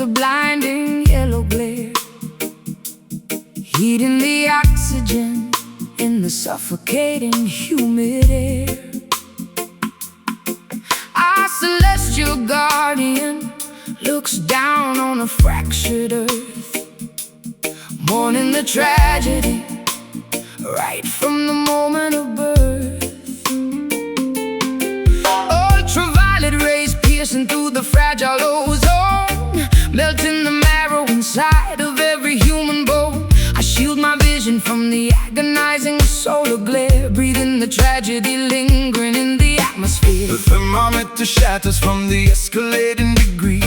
Blinding yellow glare, heating the oxygen in the suffocating humid air. Our celestial guardian looks down on a fractured earth, mourning the tragedy right from the moment of birth. Ultraviolet rays piercing through the fragile ozone, melting the marrow inside of every human bone. I shield my vision from the agonizing solar glare, breathing the tragedy lingering in the atmosphere. The thermometer shatters from the escalating degree,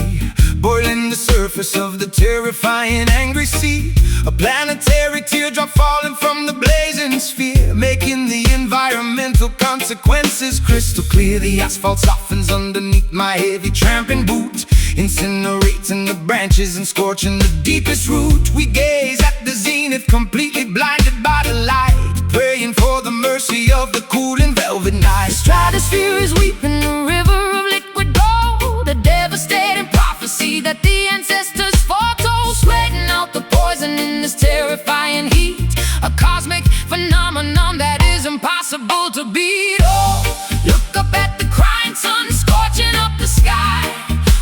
boiling the surface of the terrifying angry sea. A planetary teardrop falling from the blazing sphere, making the environmental consequences crystal clear. The asphalt softens underneath my heavy tramping boot, incinerating the branches and scorching the deepest root. We gaze at the zenith, completely blinded by the light, praying for the mercy of the cooling velvet night. The stratosphere is weeping, a river of liquid gold, a devastating prophecy that the ancestors foretold, sweating out the poison in this terrifying heat. A cosmic phenomenon that is impossible to beat. Oh, look up at the crying sun, scorching up the sky,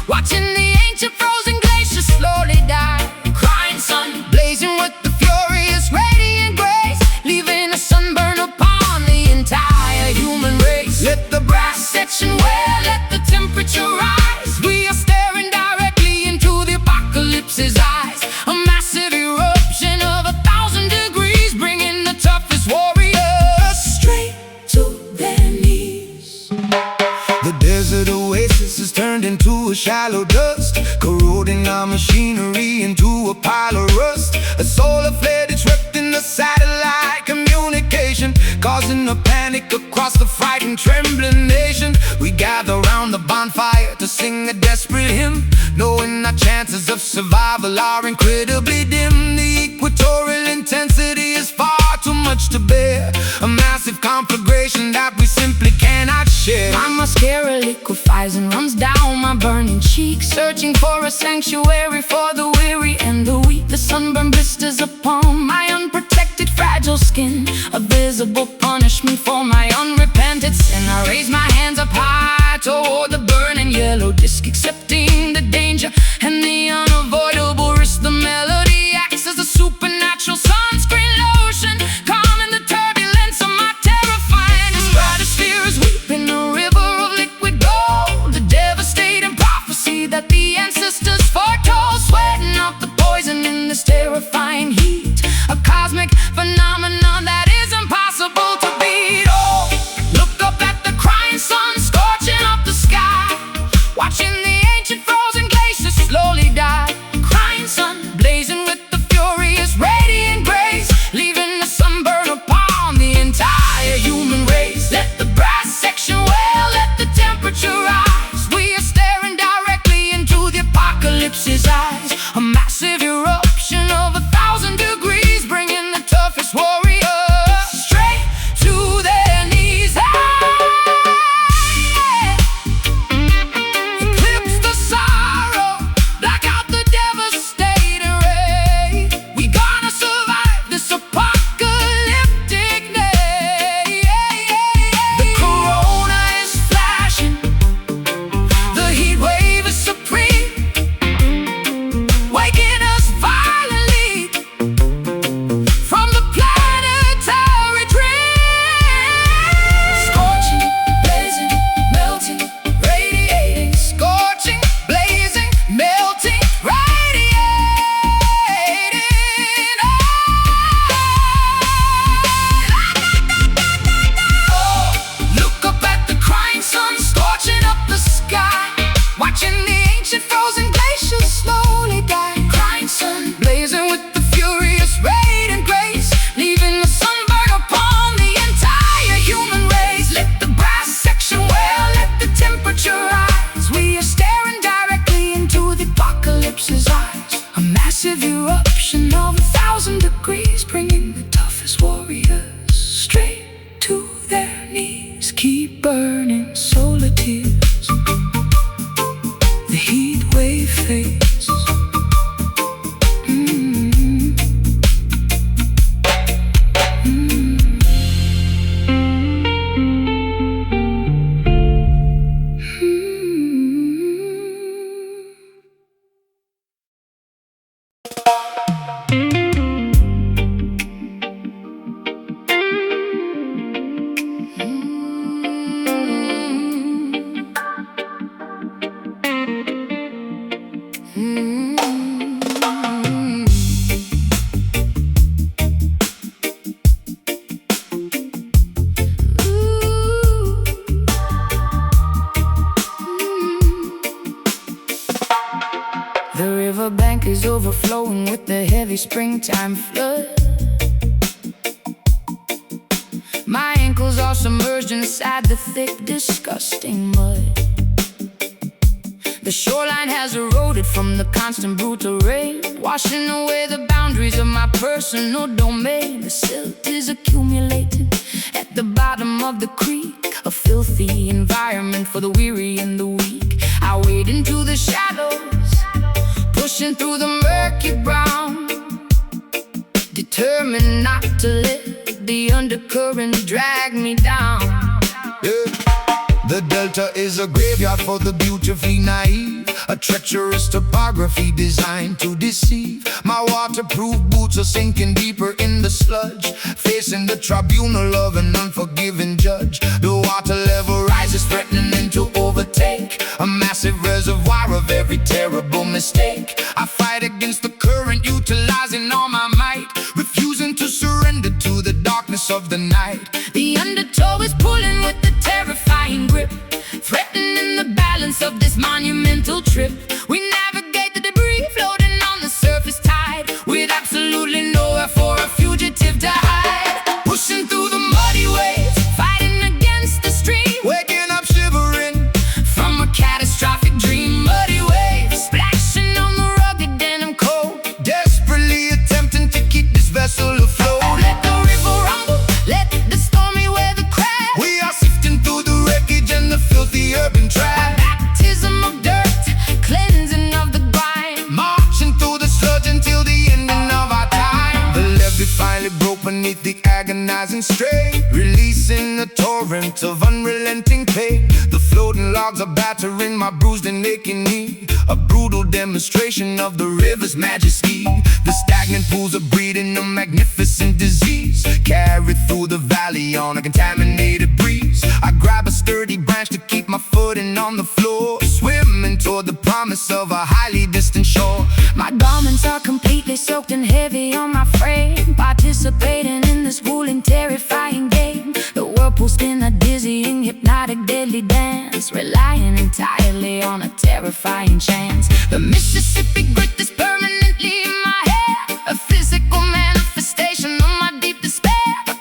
watching the ancient frozen glaciers slowly die. Crying sun, blazing with the furious radiant grace, leaving a sunburn upon the entire human race. Let the brass section wear, let the temperature rise. We are staring directly into the apocalypse's eyes. A massive eruption of 1,000 degrees, bringing the toughest warriors straight to their knees. The desert oasis is turned into a shallow dust, corroding our machinery into a pile of rust. A solar flare disrupting the satellite communication, causing a panic across the frightened, trembling nation. We gather round the bonfire to sing a desperate hymn, knowing our chances of survival are incredibly dim. The equatorial intensity is far too much to bear, a massive conflagration that we simply cannot share. My mascara liquefies and runs down my burning cheek, searching for a sanctuary for the weary and the weak. The sunburn blisters upon my unprotected, fragile skin, a visible punishment for my unrepented sin. I raise my hands up high toward the burning yellow disc, accepting the danger and the unavoidable risk. The melody acts as a supernatural sunscreen lotion, calming the turbulence of my terrifying. The stratosphere is weeping, a river of liquid gold, a devastating prophecy that the ancestors foretold, sweating out the poison in this terrifying heat. A cosmic phenomenon that is impossible to beat. Oh, look up at the crying sun, scorching up the sky, watching the ancient the heat wave fades. The riverbank is overflowing with the heavy springtime flood. My ankles are submerged inside the thick, disgusting mud. The shoreline has eroded from the constant brutal rain, washing away the boundaries of my personal domain. The silt is accumulating at the bottom of the creek, a filthy environment for the weary and the weak. I wade into the shadows, pushing through the murky brown, determined not to let the undercurrent drag me down. Yeah. The Delta is a graveyard for the beautifully naive, a treacherous topography designed to deceive. My waterproof boots are sinking deeper in the sludge, facing the tribunal of an unforgiving judge. The water level rises, threatening to overtake a massive reservoir of every terrible mistake. I fight against the current, utilizing all my might, refusing to surrender to the darkness of the night. The undertow is pulling with the terrifying grip, threatening the balance of this monumental trip. We navigate the debris floating on the surface tide, with absolutely nowhere for a fugitive to hide. Pushing through the muddy waves, fighting against the stream, Waking up shivering from a catastrophic dream. Muddy waves splashing on the rugged denim coat, desperately attempting to keep this vessel afloat. let the river rumble, let the stormy weather crash. We are sifting through the wreckage and the filthy urban trash, Baptism of dirt, cleansing of the grime, marching through the sludge until the ending of our time. The levee finally broke beneath the agonizing strain, releasing a torrent of unrelenting pain. The floating logs are battering my bruised and aching knee, a brutal demonstration of the river's majesty. The stagnant pools are breeding a magnificent disease, carried through the valley on a contaminated breeze. I grab a sturdy branch to keep my footing on the floor, swimming toward the promise of a highly distant shore. My garments are completely soaked and heavy on my frame, participating in this grueling, terrifying game. The whirlpool spin a dizzying, hypnotic, deadly dance, relying entirely on a terrifying chance. The Mississippi grit is permanently in my hair, a physical manifestation of my deep despair.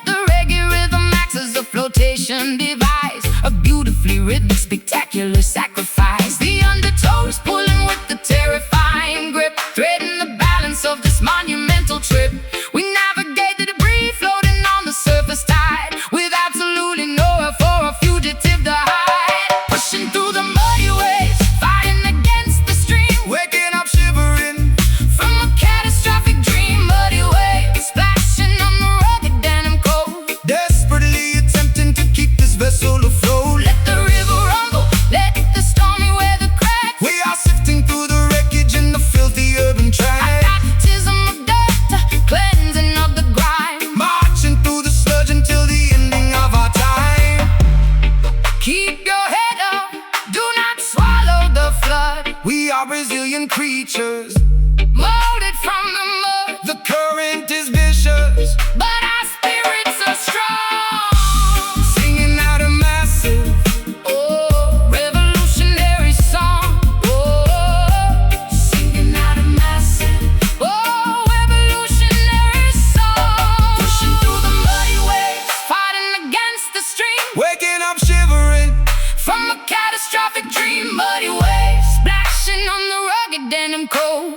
The reggae rhythm acts as a flotation device, a beautifully rhythmic, spectacular sacrifice. The undertow is pulling with the terrifying grip, threading the balance of this monumental trip. We navigate the debris floating on the surface tide, with absolutely nowhere for a fugitive to hide. Pushing through the muddy waves, fighting against the stream, Waking up shivering from a catastrophic dream. Muddy waves splashing on the rugged denim coat, desperately attempting to keep this vessel afloat. let the river rumble, let the stormy weather crash. We are sifting through the wreckage and the filthy urban trash, Baptism of dirt, cleansing of the grime, marching through the sludge until the ending of our time. keep your head up, do not swallow the flood. We are resilient creatures, Molded from the mud, the current is vicious, but our spirits are strong. singing out a massive Oh, revolutionary song. Oh, singing out a massive oh, revolutionary song. Pushing through the muddy waves, fighting against the stream, waking up shivering from a catastrophic dream. Muddy waves splashing on the rugged denim coat,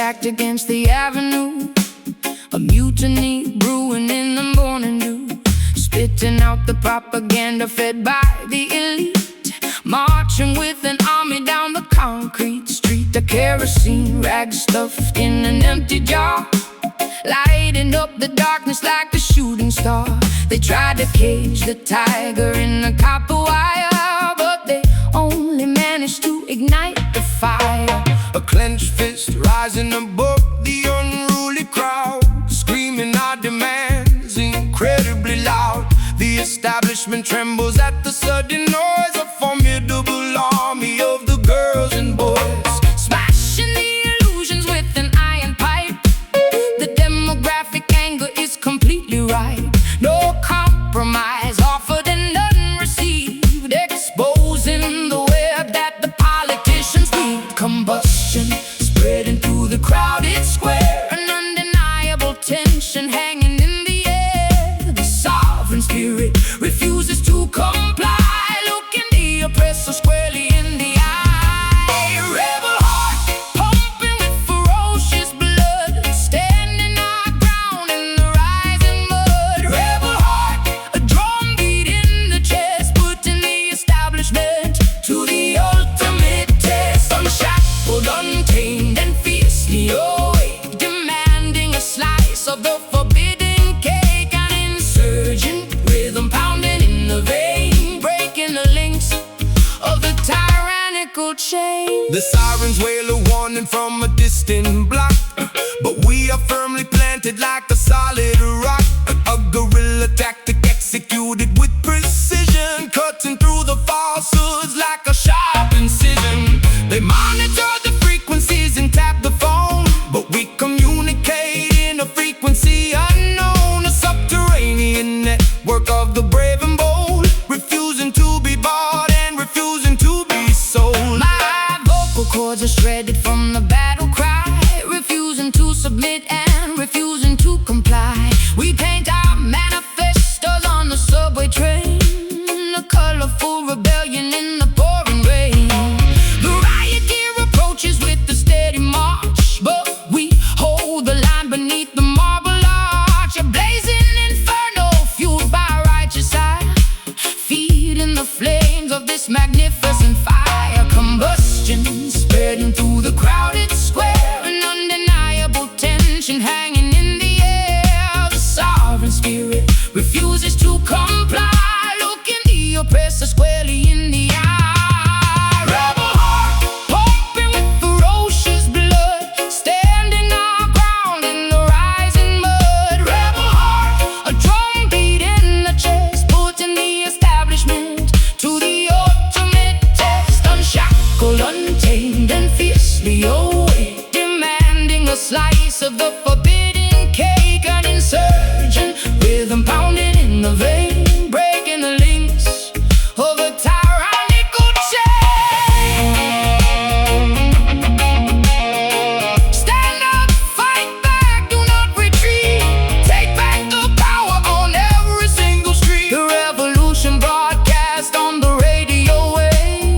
stacked against the avenue. A mutiny brewing in the morning dew, spitting out the propaganda fed by the elite, marching with an army down the concrete street. A kerosene rag stuffed in an empty jar, lighting up the darkness like a shooting star. They tried to cage the tiger in the copper wire, but they only managed to ignite the fire. A clenched fist rising above the unruly crowd, screaming our demands incredibly loud. The establishment trembles at the sudden noise, a formidable army of the girls and boys, smashing the illusions with an iron pipe. The demographic anger is completely right. No compromise offered and none received, exposing the web that the politicians weave. Combustion spreading through the crowded square, an undeniable tension hanging in the air. The sovereign spirit refuses to comply, looking the oppressor squarely in the eye. Rebel heart pumping with ferocious blood, standing our ground in the rising mud. Rebel heart, a drum beat in the chest, putting the establishment to the ultimate test. Unshackled, untamed, and fiercely awake, demanding a slice of the forbidden cake. An insurgent rhythm pounding in the vein, breaking the links of the tyrannical chain. The sirens wail a warning from a distant block, but we are firmly planted like a solid rock. A guerrilla tactic executed with precision, cutting through the falsehoods like a sharp incision. They monitor the frequencies and tap the phone, but we communicate in a frequency unknown. A subterranean network of the brave and bold, refusing to be bought and refusing to be sold. My vocal cords are shredded from the battle cry, refusing to submit and refusing to comply. We paint our manifestos on the subway train, a colorful rebellion in the pouring rain. The riot gear approaches with the steady march, but we hold the line beneath the marble arch. A blazing inferno fueled by righteous ire, feeding the flames of this magnificent fire. Combustion spreading through the crowded square, an undeniable tension hanging in the air. The sovereign spirit refuses to comply, looking the oppressor squarely in the eye. Rebel heart pumping with ferocious blood, standing our ground in the rising mud. Rebel heart, a drum beat in the chest, putting the establishment to the ultimate test. Unshackled, untamed, and fiercely awake, demanding a slice of the forbidden cake. An insurgent rhythm pounding in the vein, breaking the links of a tyrannical chain. Stand up, fight back, do not retreat. Take back the power on every single street. The revolution broadcast on the radio wave,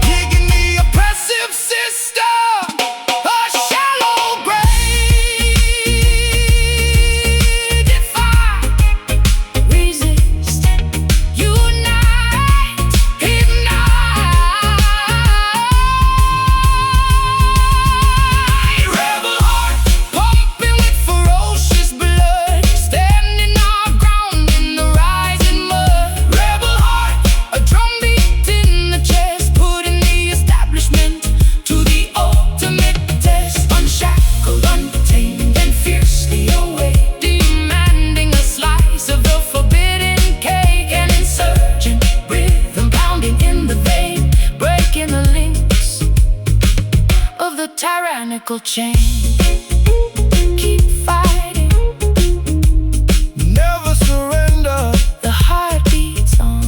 digging the oppressive system a shallow grave. Defy, resist, unite, ignite. Rebel heart pumping with ferocious blood, standing our ground in the rising mud. Rebel heart, a drum beat in the chest, putting the establishment to the ultimate test. Unshackled, untamed, and fiercely awake, demanding a slice of the forbidden cake. An insurgent rhythm pounding in the vein, breaking the links of the tyrannical chain. Keep fighting, Never surrender. the heart beats on.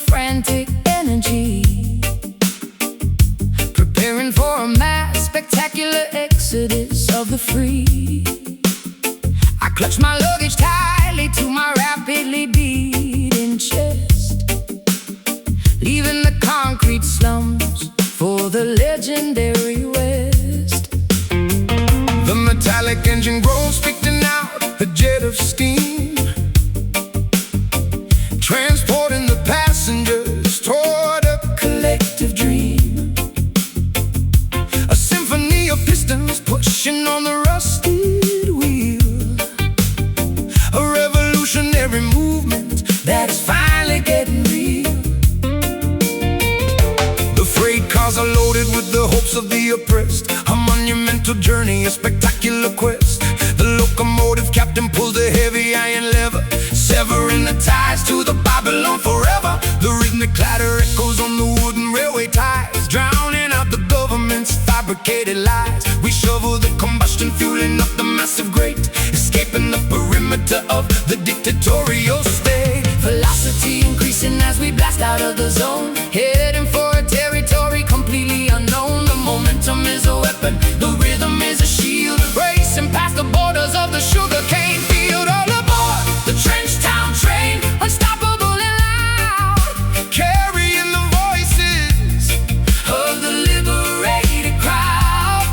frantic energy, preparing for a mass spectacular exodus of the free. I clutch my luggage tightly to my rapidly beating chest, leaving the concrete slums for the legendary West. The metallic engine groans, spitting out a jet of steam, transporting the passengers toward a collective dream. A symphony of pistons pushing on the rusted wheel, a revolutionary movement that is finally getting real. The freight cars are loaded with the hopes of the oppressed, a monumental journey, a spectacular quest. The locomotive captain pulls the heavy iron lever, severing the ties to the Babylon forever. The rhythmic clatter echoes on the wooden railway ties, drowning out the government's fabricated lies. We shovel the combustion, fueling up the massive grate, escaping the perimeter of the dictatorial state. Velocity increasing as we blast out of the zone, heading for a territory completely unknown. The momentum is a weapon, the rhythm is a shield, racing past the borders of the sugarcane field. All aboard the Trenchtown train, unstoppable and loud, Carrying the voices of the liberated crowd.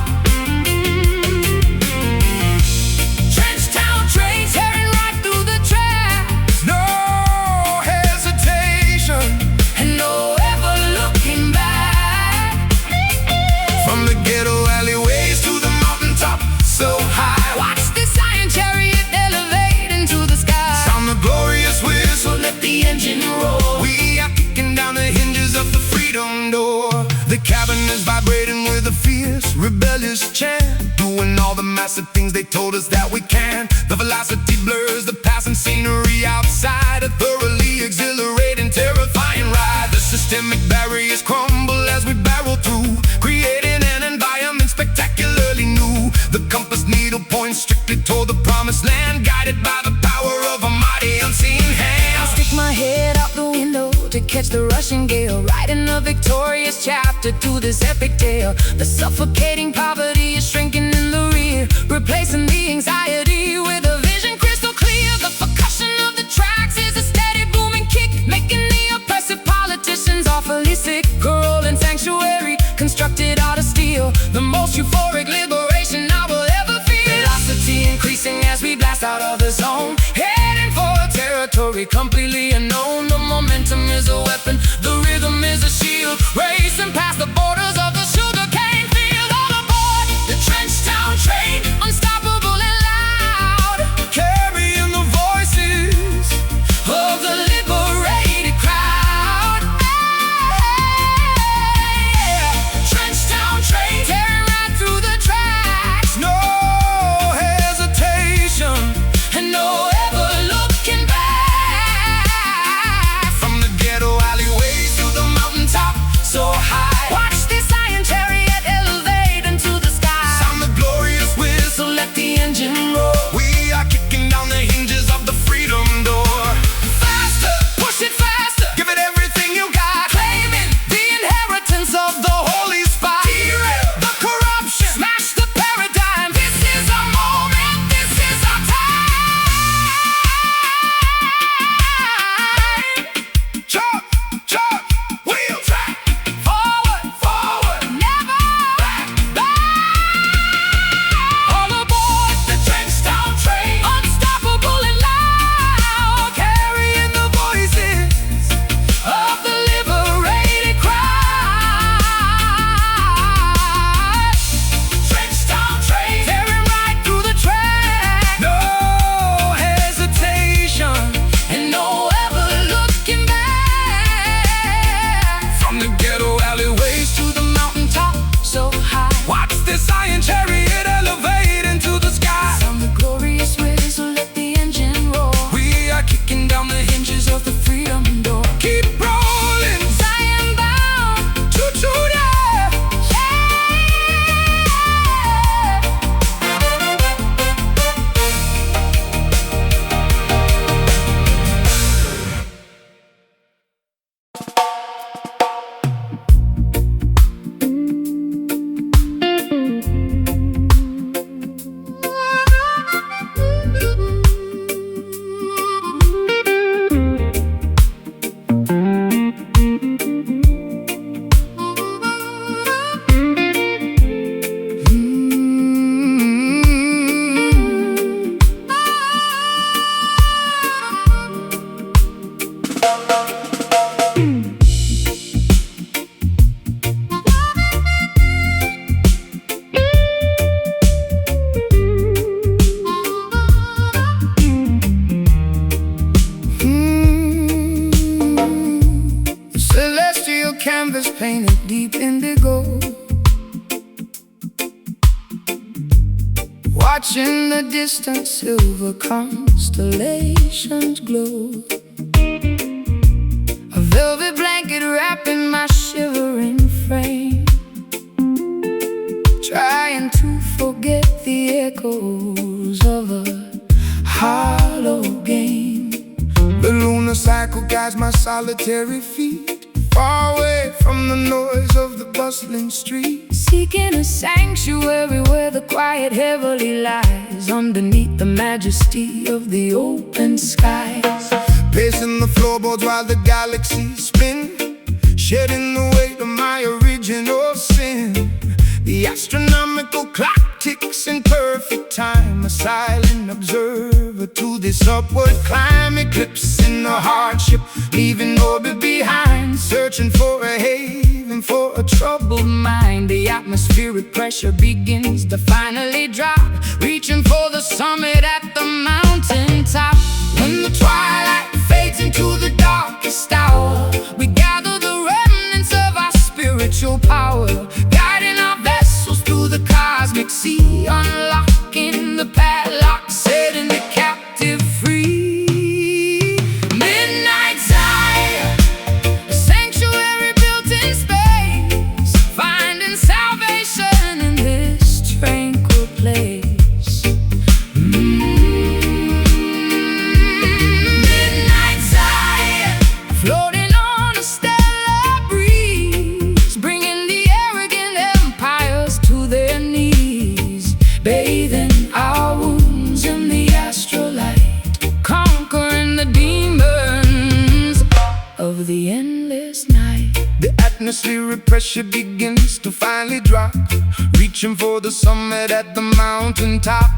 Trenchtown train tearing right through the tracks, no hesitation, and no ever looking back. from the ghetto alleyways to the mountaintop so high. Watch this iron chariot elevate into the sky. Sound the glorious whistle, Let the engine roar. we are kicking down the hinges of the freedom door. The cabin is vibrating with a fierce, rebellious chant, doing all the massive things they told us that we can't. The velocity blurs the passing scenery outside, a thoroughly exhilarating, terrifying ride. The systemic barriers crumble as we barrel through, creating an environment spectacularly new. The compass needle points strictly toward the promised land, guided by the power of a mighty unseen hand. I'll stick my head out the window to catch the rushing gale, writing a victorious chapter to this epic tale. The suffocating poverty is shrinking in the rear, replacing the anxiety with a vision crystal clear. The percussion of the tracks is a steady booming kick, making the oppressive politicians awfully sick. A rolling sanctuary constructed out of steel, the most euphoric liberation I will ever feel. Velocity increasing as we blast out of the zone, heading for a territory completely unknown. The momentum is a weapon, the rhythm is a shield, racing past the borders of the sugarcane field. All aboard the Trenchtown train, unstoppable and loud, Carrying the voices of the liberated crowd. Trenchtown train tearing right through the tracks, no hesitation, and no ever looking back. canvas painted deep indigo, watching the distant silver constellations glow. A velvet blanket wrapping my shivering frame, trying to forget the echoes of a hollow game. The lunar cycle guides my solitary feet, far away from the noise of the bustling street, seeking a sanctuary where the quiet heavily lies underneath the majesty of the open skies. Pacing the floorboards while the galaxies spin, shedding the weight of my original sin. The astronomical clock ticks in perfect time, a silent observer to this upward climb. Eclipsing the hardship, leaving orbit behind, searching for a haven for a troubled mind. The atmospheric pressure begins to finally drop, reaching for the summit at the mountain top. When the twilight fades into the darkest hour, we gather the remnants of our spiritual power, guiding our vessels through the cosmic sea, unlocking the padlock, setting the captive free. Midnight Zion, a sanctuary built in space, finding salvation in this tranquil place. Midnight Zion, floating on a stellar breeze, bringing the arrogant empires to their knees, bathing our wounds in the astrolight, conquering the demons of the endless night. The atmospheric pressure begins to finally drop, reaching for the summit at the mountain top.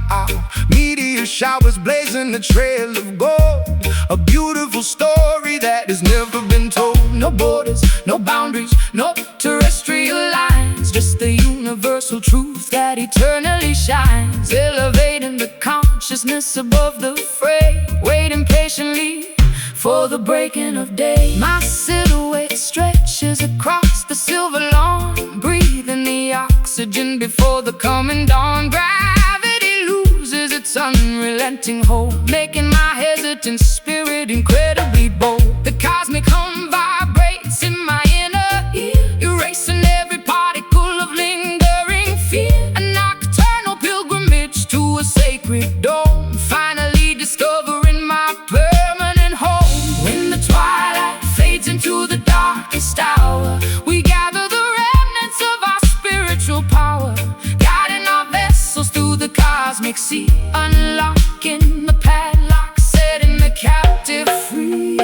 Meteor showers blazing a trail of gold, a beautiful story that has never been told. No borders, no boundaries, no terrestrial lines, just the universal truth that eternally shines, elevating the consciousness above the fray, waiting patiently for the breaking of day. My silhouette stretches across the silver lawn, breathing the oxygen before the coming dawn. Gravity loses its unrelenting hold, making my hesitant spirit incredibly bold. The cosmic hum vibrates in my inner ear, erasing every particle of lingering fear. A nocturnal pilgrimage to a sacred dome, finally discovering my permanent home. When the twilight fades into the darkest hour, we gather the remnants of our spiritual power, guiding our vessels through the cosmic sea, unlocking the padlock, setting the captive free.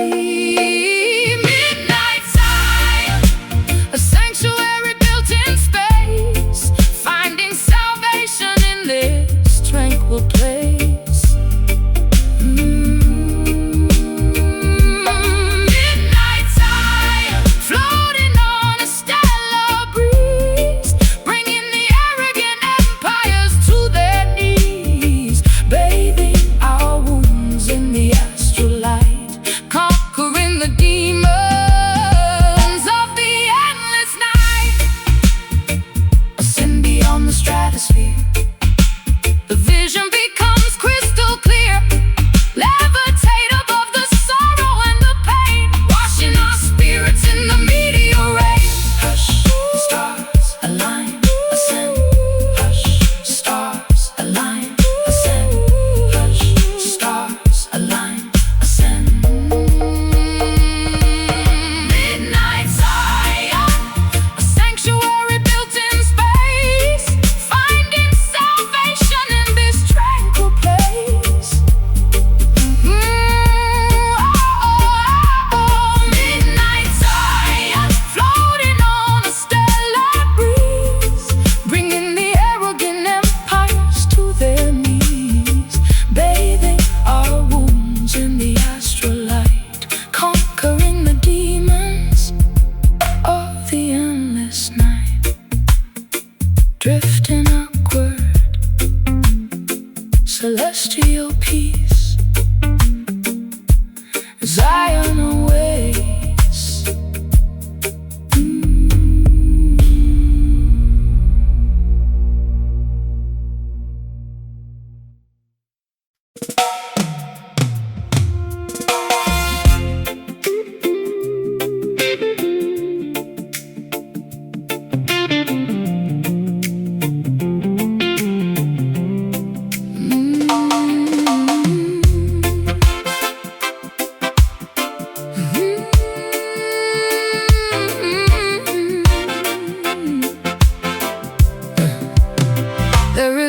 Midnight Zion, a sanctuary built in space, finding salvation in this tranquil place. Midnight Zion, floating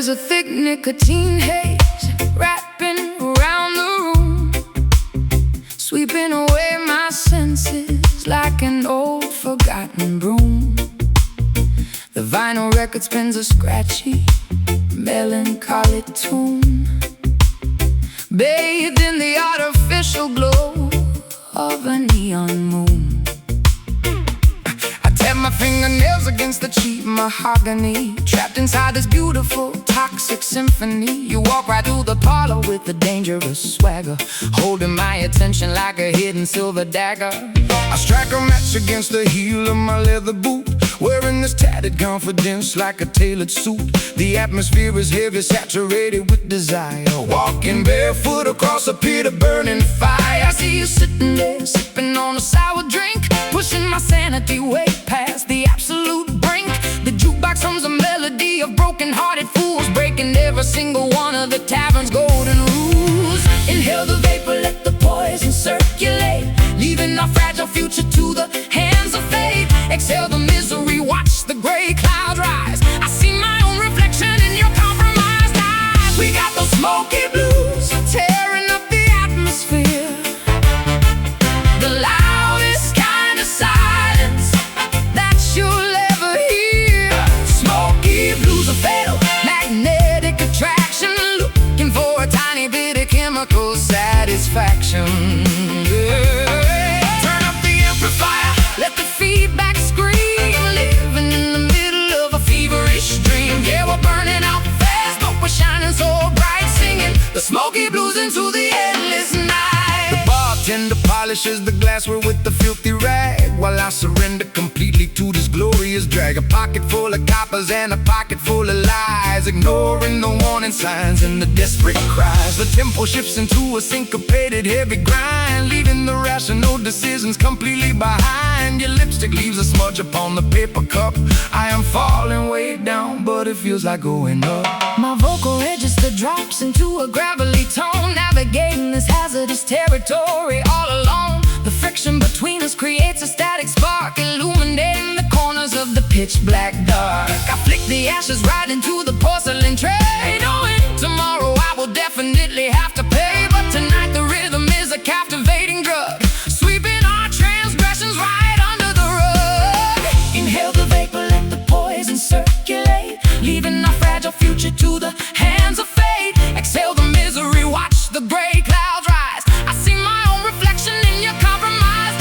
There's a thick nicotine haze wrapping around the room, sweeping away my senses like an old forgotten broom. The vinyl record spins a scratchy, melancholy tune, bathed in the artificial glow of a neon moon. I tap my fingernails against the cheap mahogany, trapped inside this beautiful, toxic symphony. You walk right through the parlor with a dangerous swagger, holding my attention like a hidden silver dagger. I strike a match against the heel of my leather boot, wearing this tattered confidence like a tailored suit. The atmosphere is heavy, saturated with desire, walking barefoot across a pit of burning fire. I see you sitting there, sipping on a sour drink, pushing my sanity way past the absolute brink. The jukebox hums a melody of broken-hearted fools, breaking every single one of the tavern's golden rules. Inhale the vapor, let the poison circulate, leaving our fragile future to the hands of fate. Exhale the misery, watch the gray clouds rise. I see my own reflection in your compromised eyes. We got those smoky blues tearing up the atmosphere, the loudest kind of silence that you'll ever hear. Smoky blues are fatal, magnetic attraction, looking for a tiny bit of chemical satisfaction. Turn up the amplifier, let the feedback scream, living in the middle of a feverish dream. Yeah, we're burning out fast, but we're shining so bright, singing the smoky blues into the endless night. The bartender polishes the glassware with the filthy rag, while I surrender completely to this glorious drag. A pocket full of coppers and a pocket full of lies, ignoring the warning signs and the desperate cries. The tempo shifts into a syncopated heavy grind, leaving the rational decisions completely behind. Your lipstick leaves a smudge upon the paper cup. I am falling way down, but it feels like going up. My vocal register drops into a gravelly tone, navigating this hazardous territory all alone. The friction between us creates a static spark, illuminating the corners of the pitch black dark. I flick the ashes right into the porcelain tray, knowing tomorrow I will definitely have to pay. But tonight the rhythm is a captivating drug, sweeping our transgressions right under the rug. Inhale the vapor, let the poison circulate, leaving our fragile future to the hands of fate. Exhale the misery, watch the gray clouds rise. I see my own reflection in your compromised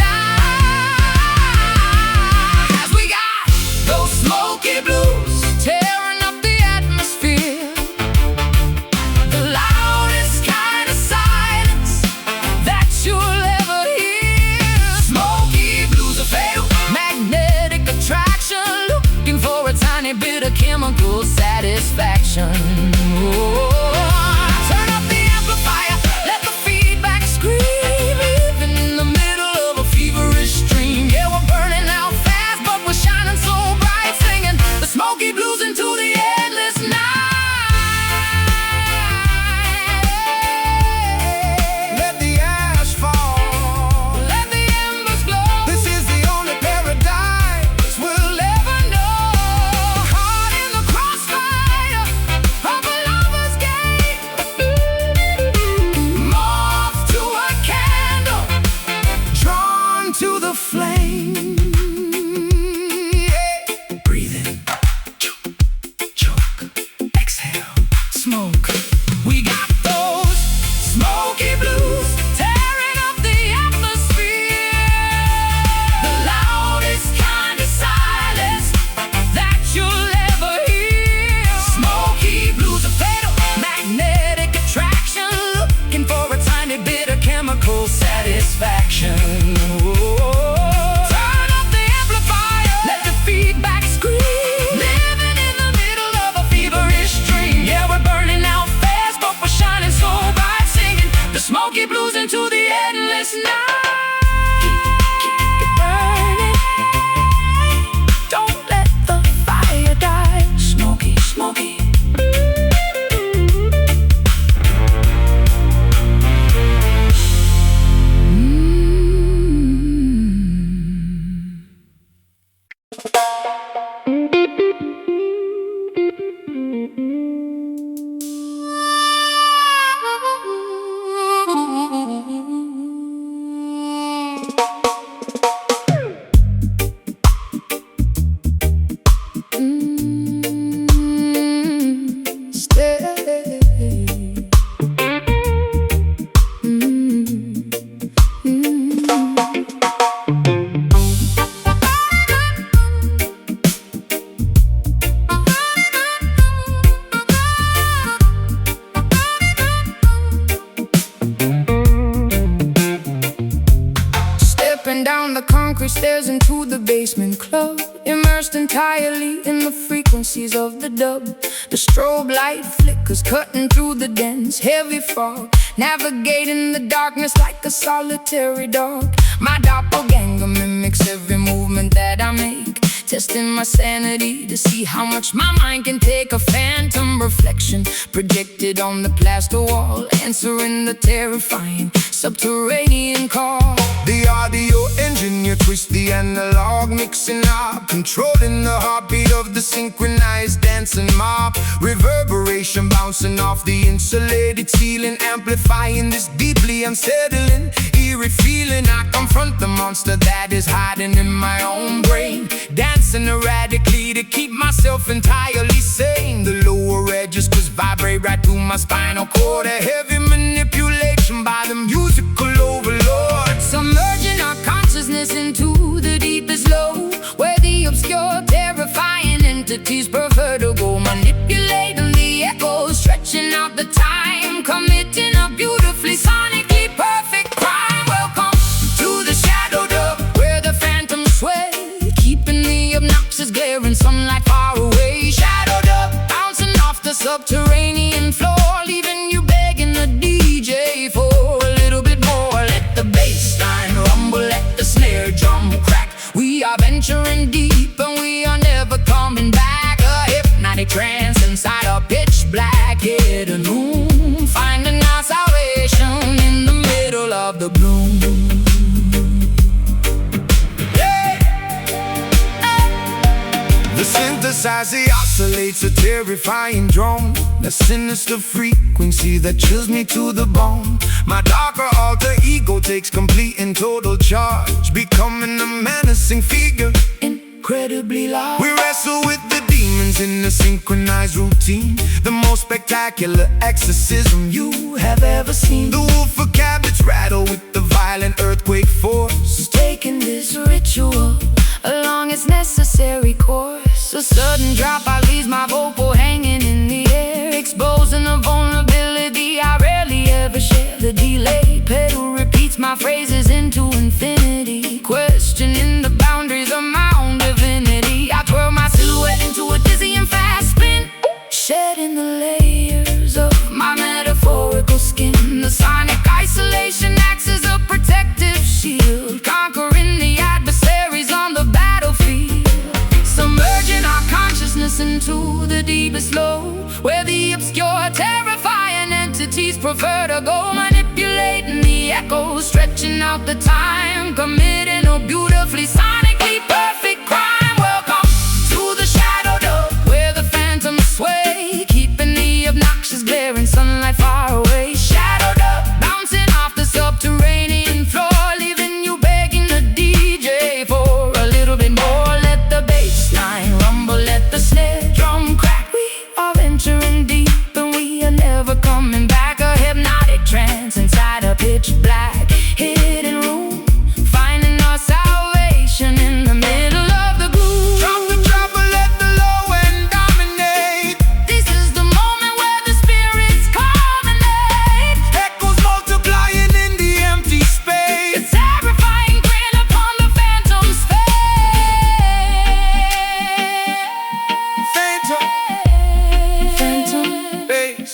eyes. We got those smoky blues tearing up the atmosphere, the loudest kind of silence that you'll ever hear. Smoky blues are fatal, magnetic attraction, looking for a tiny bit of chemical satisfaction. Turn up the amplifier, let the feedback scream, living in the middle of a feverish dream. Yeah, we're burning out fast, but we're shining so bright, singing the smoky blues into the endless night. Let the ash fall, Let the embers glow. this is the only paradise we'll ever know. Caught in the crossfire of a lover's game, moth to a candle, Drawn to the flame. Yeah. breathe in, choke, exhale, smoke. We got those smoky blues tearing up the atmosphere, the loudest kind of silence that you'll ever hear. Smoky blues are fatal, magnetic attraction, looking for a tiny bit of chemical satisfaction. Turn up the amplifier, let the feedback scream, living in the middle of a feverish dream. Yeah, we're burning out fast, but we're shining so bright, singing the smoky blues into the endless night. Keep it burning, don't let the fire die. Smoky, smoky. the basement club, immersed entirely in the frequencies of the dub. The strobe light flickers, cutting through the dense, heavy fog, navigating the darkness like a solitary dog. My doppelganger mimics every movement that I make, testing my sanity to see how much my mind can take. A phantom reflection projected on the plaster wall, answering the terrifying subterranean call. The audio engineer twists the analog, mixing up, controlling the heartbeat of the synchronized dancing mob. Reverberation bouncing off the insulated ceiling, amplifying this deeply unsettling, eerie feeling. I confront the monster that is hiding in my own brain, dancing erratically to keep myself entirely sane. The lower edges just vibrate right through my spinal cord, a heavy manipulation by the musical overlord. Submerging our consciousness into the deepest low, where the obscure, terrifying entities prefer to go, manipulating the echoes, stretching out the time, committing a beautifully sonically perfect crime. Welcome to the shadow dub, where the phantoms sway, keeping the obnoxious glaring sunlight far away. Shadowed up, bouncing off the subterranean floor, leaving you begging the DJ for a little bit more. Let the bass line rumble, let the snare drum crack. We are venturing deep and we are never coming back. A hypnotic trance inside a pitch black hidden room, finding our salvation in the middle of the gloom. The synthesizer oscillates a terrifying drone, the sinister frequency that chills me to the bone. My darker alter ego takes complete and total charge, becoming a menacing figure, incredibly large. We wrestle with the demons in a synchronized routine, the most spectacular exorcism you have ever seen. The wolf of cabbage rattle with the violent earthquake force, taking this ritual along its necessary course. A sudden dropout leaves my vocal hanging in the air, exposing a vulnerability I rarely ever share. The delay pedal repeats my phrases into infinity, questioning the boundaries of my own divinity. I twirl my silhouette into a dizzying fast spin, shedding the layers of my metaphorical skin. The sonic isolation acts as a protective shield, conquering the adversaries on the battlefield. Submerging our consciousness into the deepest low, where the obscure, terrifying entities prefer to go, manipulating the echoes, stretching out the time, committing a beautifully sonically perfect crime. Welcome to the shadow dub, where the phantoms sway, keeping the obnoxious glaring sunlight far away. Shadowed up, bouncing off the subterranean floor, leaving you begging the DJ for a little bit more. Let the bass line rumble, let the snare drum crack. We are venturing deep and we are never coming back. A hypnotic trance inside a pitch black hidden room, finding our salvation in the middle of the gloom. drop the trouble, let the low end dominate. This is the moment where the spirits culminate. Echoes multiplying in the empty The space. terrifying grin upon the phantom's face. Phantom bass.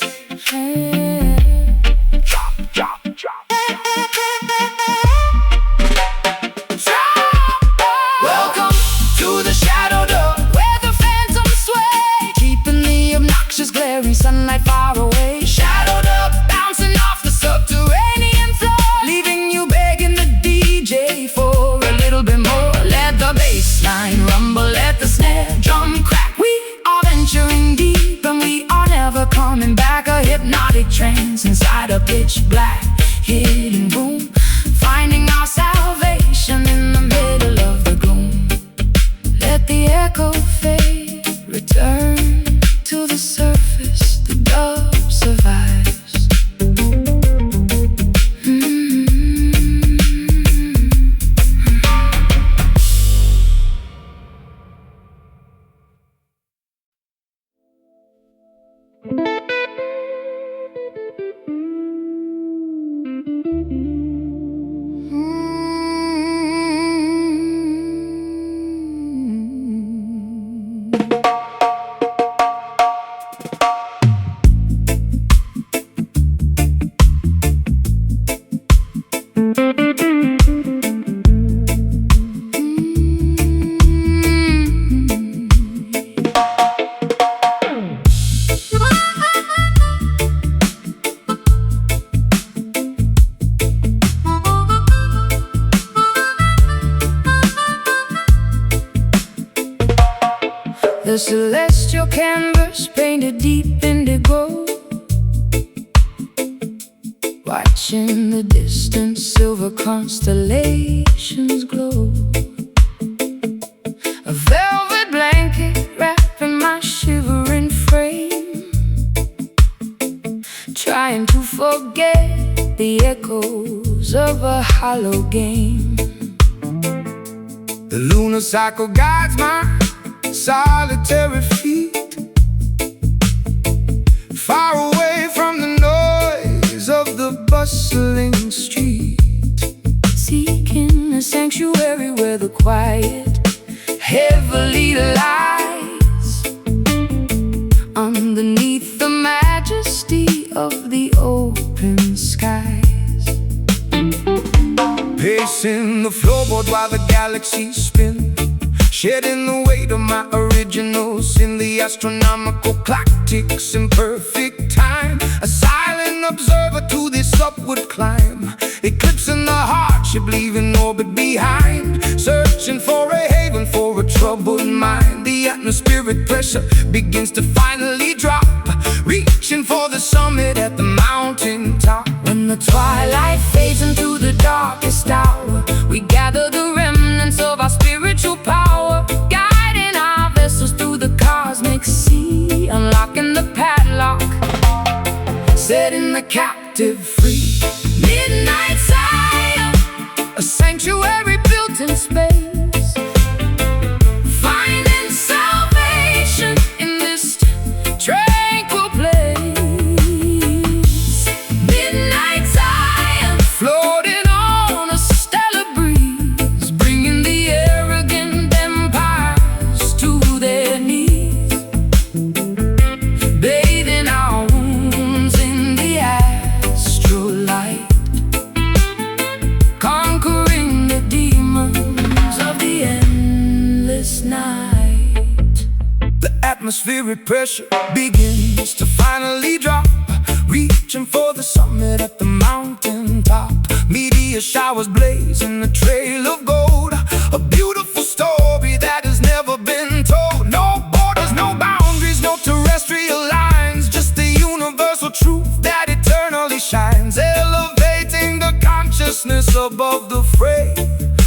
Welcome to the shadow dub, where the phantoms sway, keeping the obnoxious glaring sunlight far away. Shadowed up, bouncing off the subterranean floor, leaving you begging the DJ for a little bit more. Let the bass line rumble, let the snare drum crack. We are venturing deep and we are never coming back. A hypnotic trance inside a pitch black hidden room, finding our salvation in the middle of the gloom. Let the echo fade, return to the surface, the dove survives. The celestial canvas painted deep indigo, watching the distant silver constellations glow. A velvet blanket wrapping my shivering frame, trying to forget the echoes of a hollow game. The lunar cycle guides my solitary feet, far away from the noise of the bustling street, seeking a sanctuary where the quiet heavily lies underneath the majesty of the open skies. Pacing the floorboard while the galaxies spin, shedding the weight of my original sin. The astronomical clock ticks in perfect time, a silent observer to this upward climb, eclipsing the hardship, leaving orbit behind, searching for a haven for a troubled mind. The atmospheric pressure begins to finally drop, reaching for the summit at the mountain top. When the twilight fades into the darkest hour, we gather the remnants of our spiritual power, guiding our vessels through the cosmic sea, unlocking the padlock, setting the captive free. Midnight Zion, A sanctuary built in space, finding salvation in this tranquil place. Midnight Zion, floating on a stellar breeze, bringing the arrogant empires to their knees, bathing our wounds in the astral light, conquering the demons of the endless night. the atmospheric pressure begins to finally drop, reaching for the summit at the mountain top. Meteor showers blaze in a trail of gold, a beautiful story that has never been told. No borders, no boundaries, no terrestrial lines, just the universal truth that eternally shines, elevating the consciousness above the fray,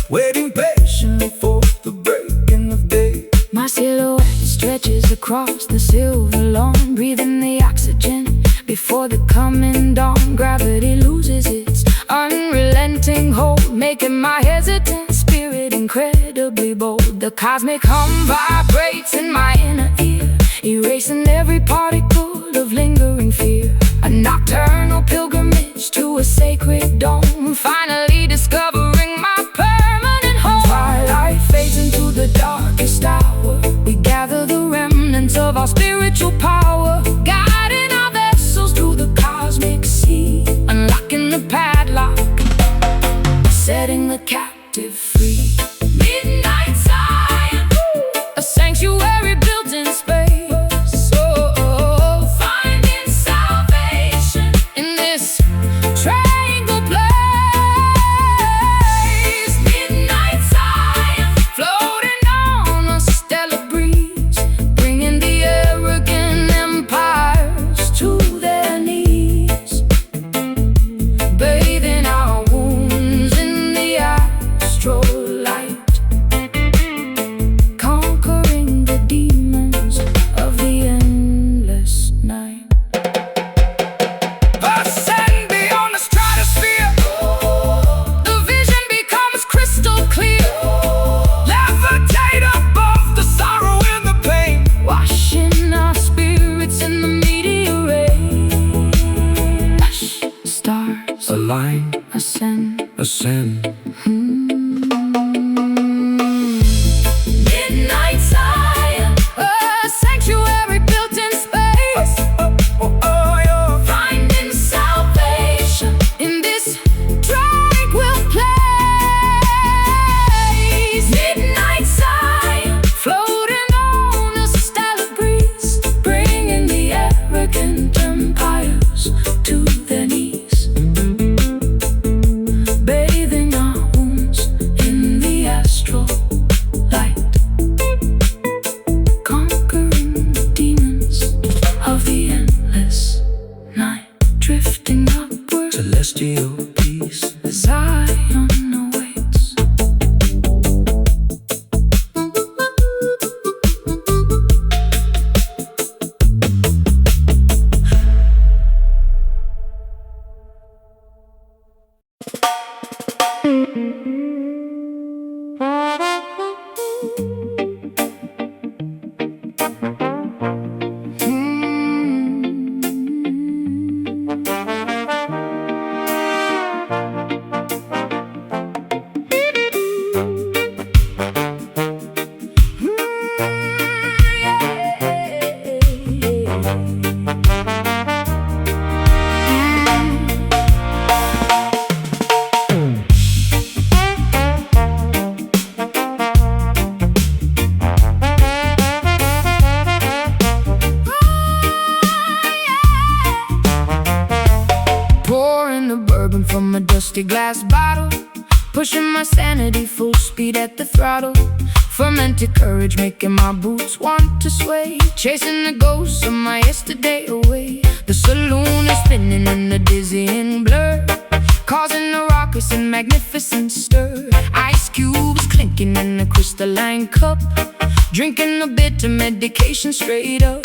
waiting patiently for the breaking of day. My silhouette stretches across the silver lawn, breathing the oxygen before the coming dawn. Gravity loses its unrelenting hold, making my hesitant spirit incredibly bold. The cosmic hum vibrates in my inner ear, erasing every particle of lingering fear. A nocturnal pilgrimage to a sacred dome, finally discovering my permanent home. Twilight fades into the darkest hour, we gather the remnants of our spiritual power, guiding our vessels through the cosmic sea, unlocking the padlock, setting the captive free. Midnight Zion, a sanctuary built in space, oh, finding salvation in this tranquil place. Midnight Zion, floating on a stellar breeze, bringing the arrogant empires to their knees, bathing our wounds in the astral light, conquering the whiskey glass bottle, pushing my sanity full speed at the throttle. Fermented courage making my boots want to sway, chasing the ghosts of my yesterday away. The saloon is spinning in a dizzying blur, causing a raucous and magnificent stir. Ice cubes clinking in a crystalline cup, drinking a bitter medication straight up.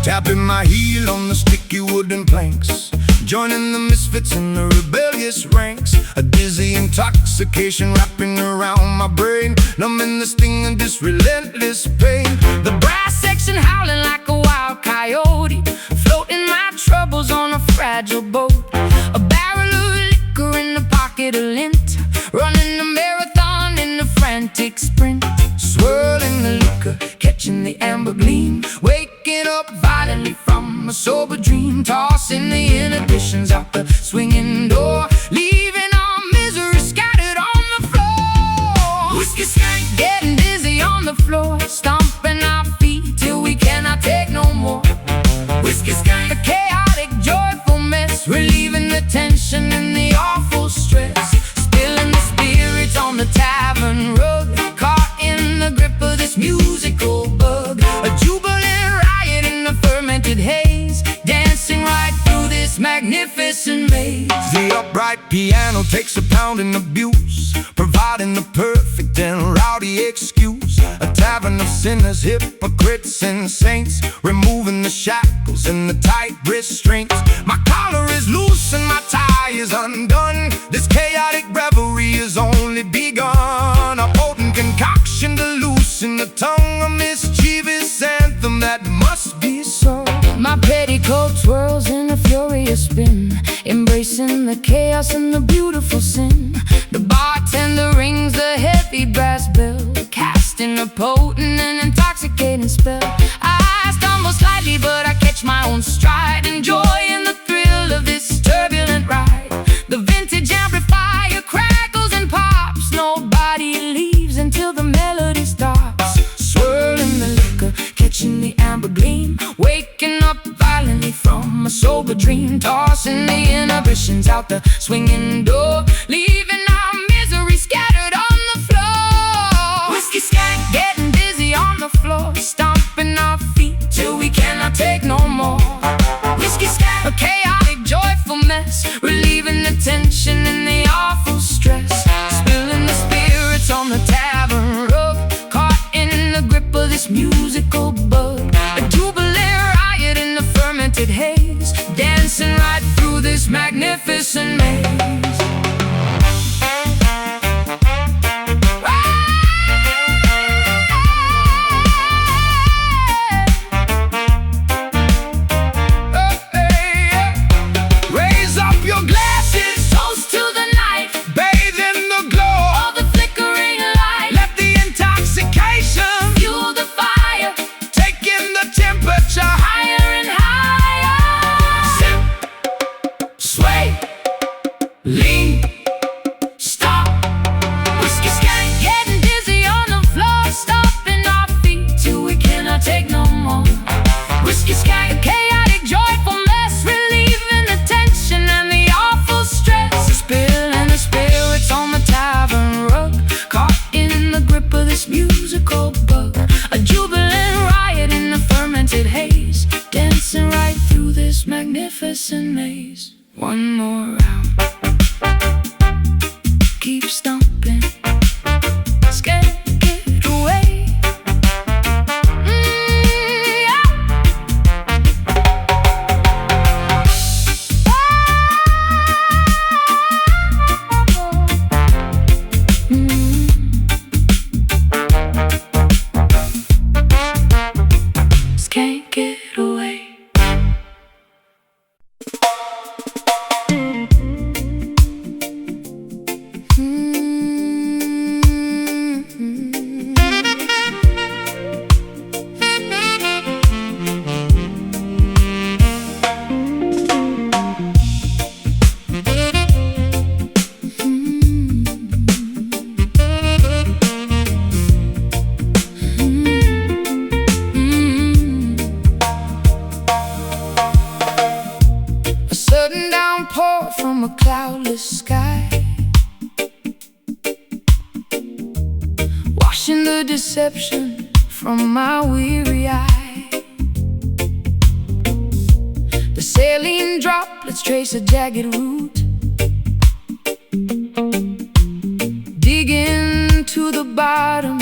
Tapping my heel on the sticky wooden planks, joining the misfits in the rebellious ranks. A dizzy intoxication wrapping around my brain, numbing the sting of this relentless pain. The brass section howling like a wild coyote, floating my troubles on a fragile boat. A barrel of liquor in the pocket of lint, running a marathon in a frantic sprint. Swirling the liquor, Catching the amber gleam, waking up violently from a sober dream. tossing the inhibitions out the swinging door, leaving our misery scattered on the floor. whiskey skank, Getting dizzy on the floor, stomping our feet till we cannot take no more. whiskey skank, A chaotic, joyful mess, relieving the tension and the awful stress. Spilling the spirits on the tavern rug, caught in the grip of this musical bug. A jubilant riot in the fermented haze, dancing right through this magnificent maze. The upright piano takes a pounding abuse, providing the perfect and rowdy excuse. A tavern of sinners, hypocrites and saints, removing the shackles and the tight restraints. My collar is loose and my tie is undone. This chaotic revelry has only begun. A potent concoction to loosen the tongue, a mischievous anthem that must be sung. My petticoat swirls in a furious spin, embracing the chaos and the beautiful sin. The bartender rings a heavy brass bell, casting a potent and intoxicating spell. I stumble slightly, but I catch my own stride, enjoying the thrill of this turbulent ride. The vintage amplifier crackles and pops, nobody leaves until the melody stops. Swirling the liquor, catching the amber gleam, waking up violently from a sober dream. Tossing the inhibitions out the swinging door, leaving our misery scattered on the floor. Whiskey skank, Getting dizzy on the floor, stomping our feet till we cannot take no more. whiskey skank, A chaotic, joyful mess, relieving the tension and the awful stress. Spilling the spirits on the tavern rug, caught in the grip of this musical bug. A jubilant riot in the fermented haze, dancing right through this magnificent maze. raise up your glasses, Toast to the night bathe in the glow. of the flickering light, Let the intoxication fuel the fire, deception from my weary eye. The saline droplets trace a jagged route, digging to the bottom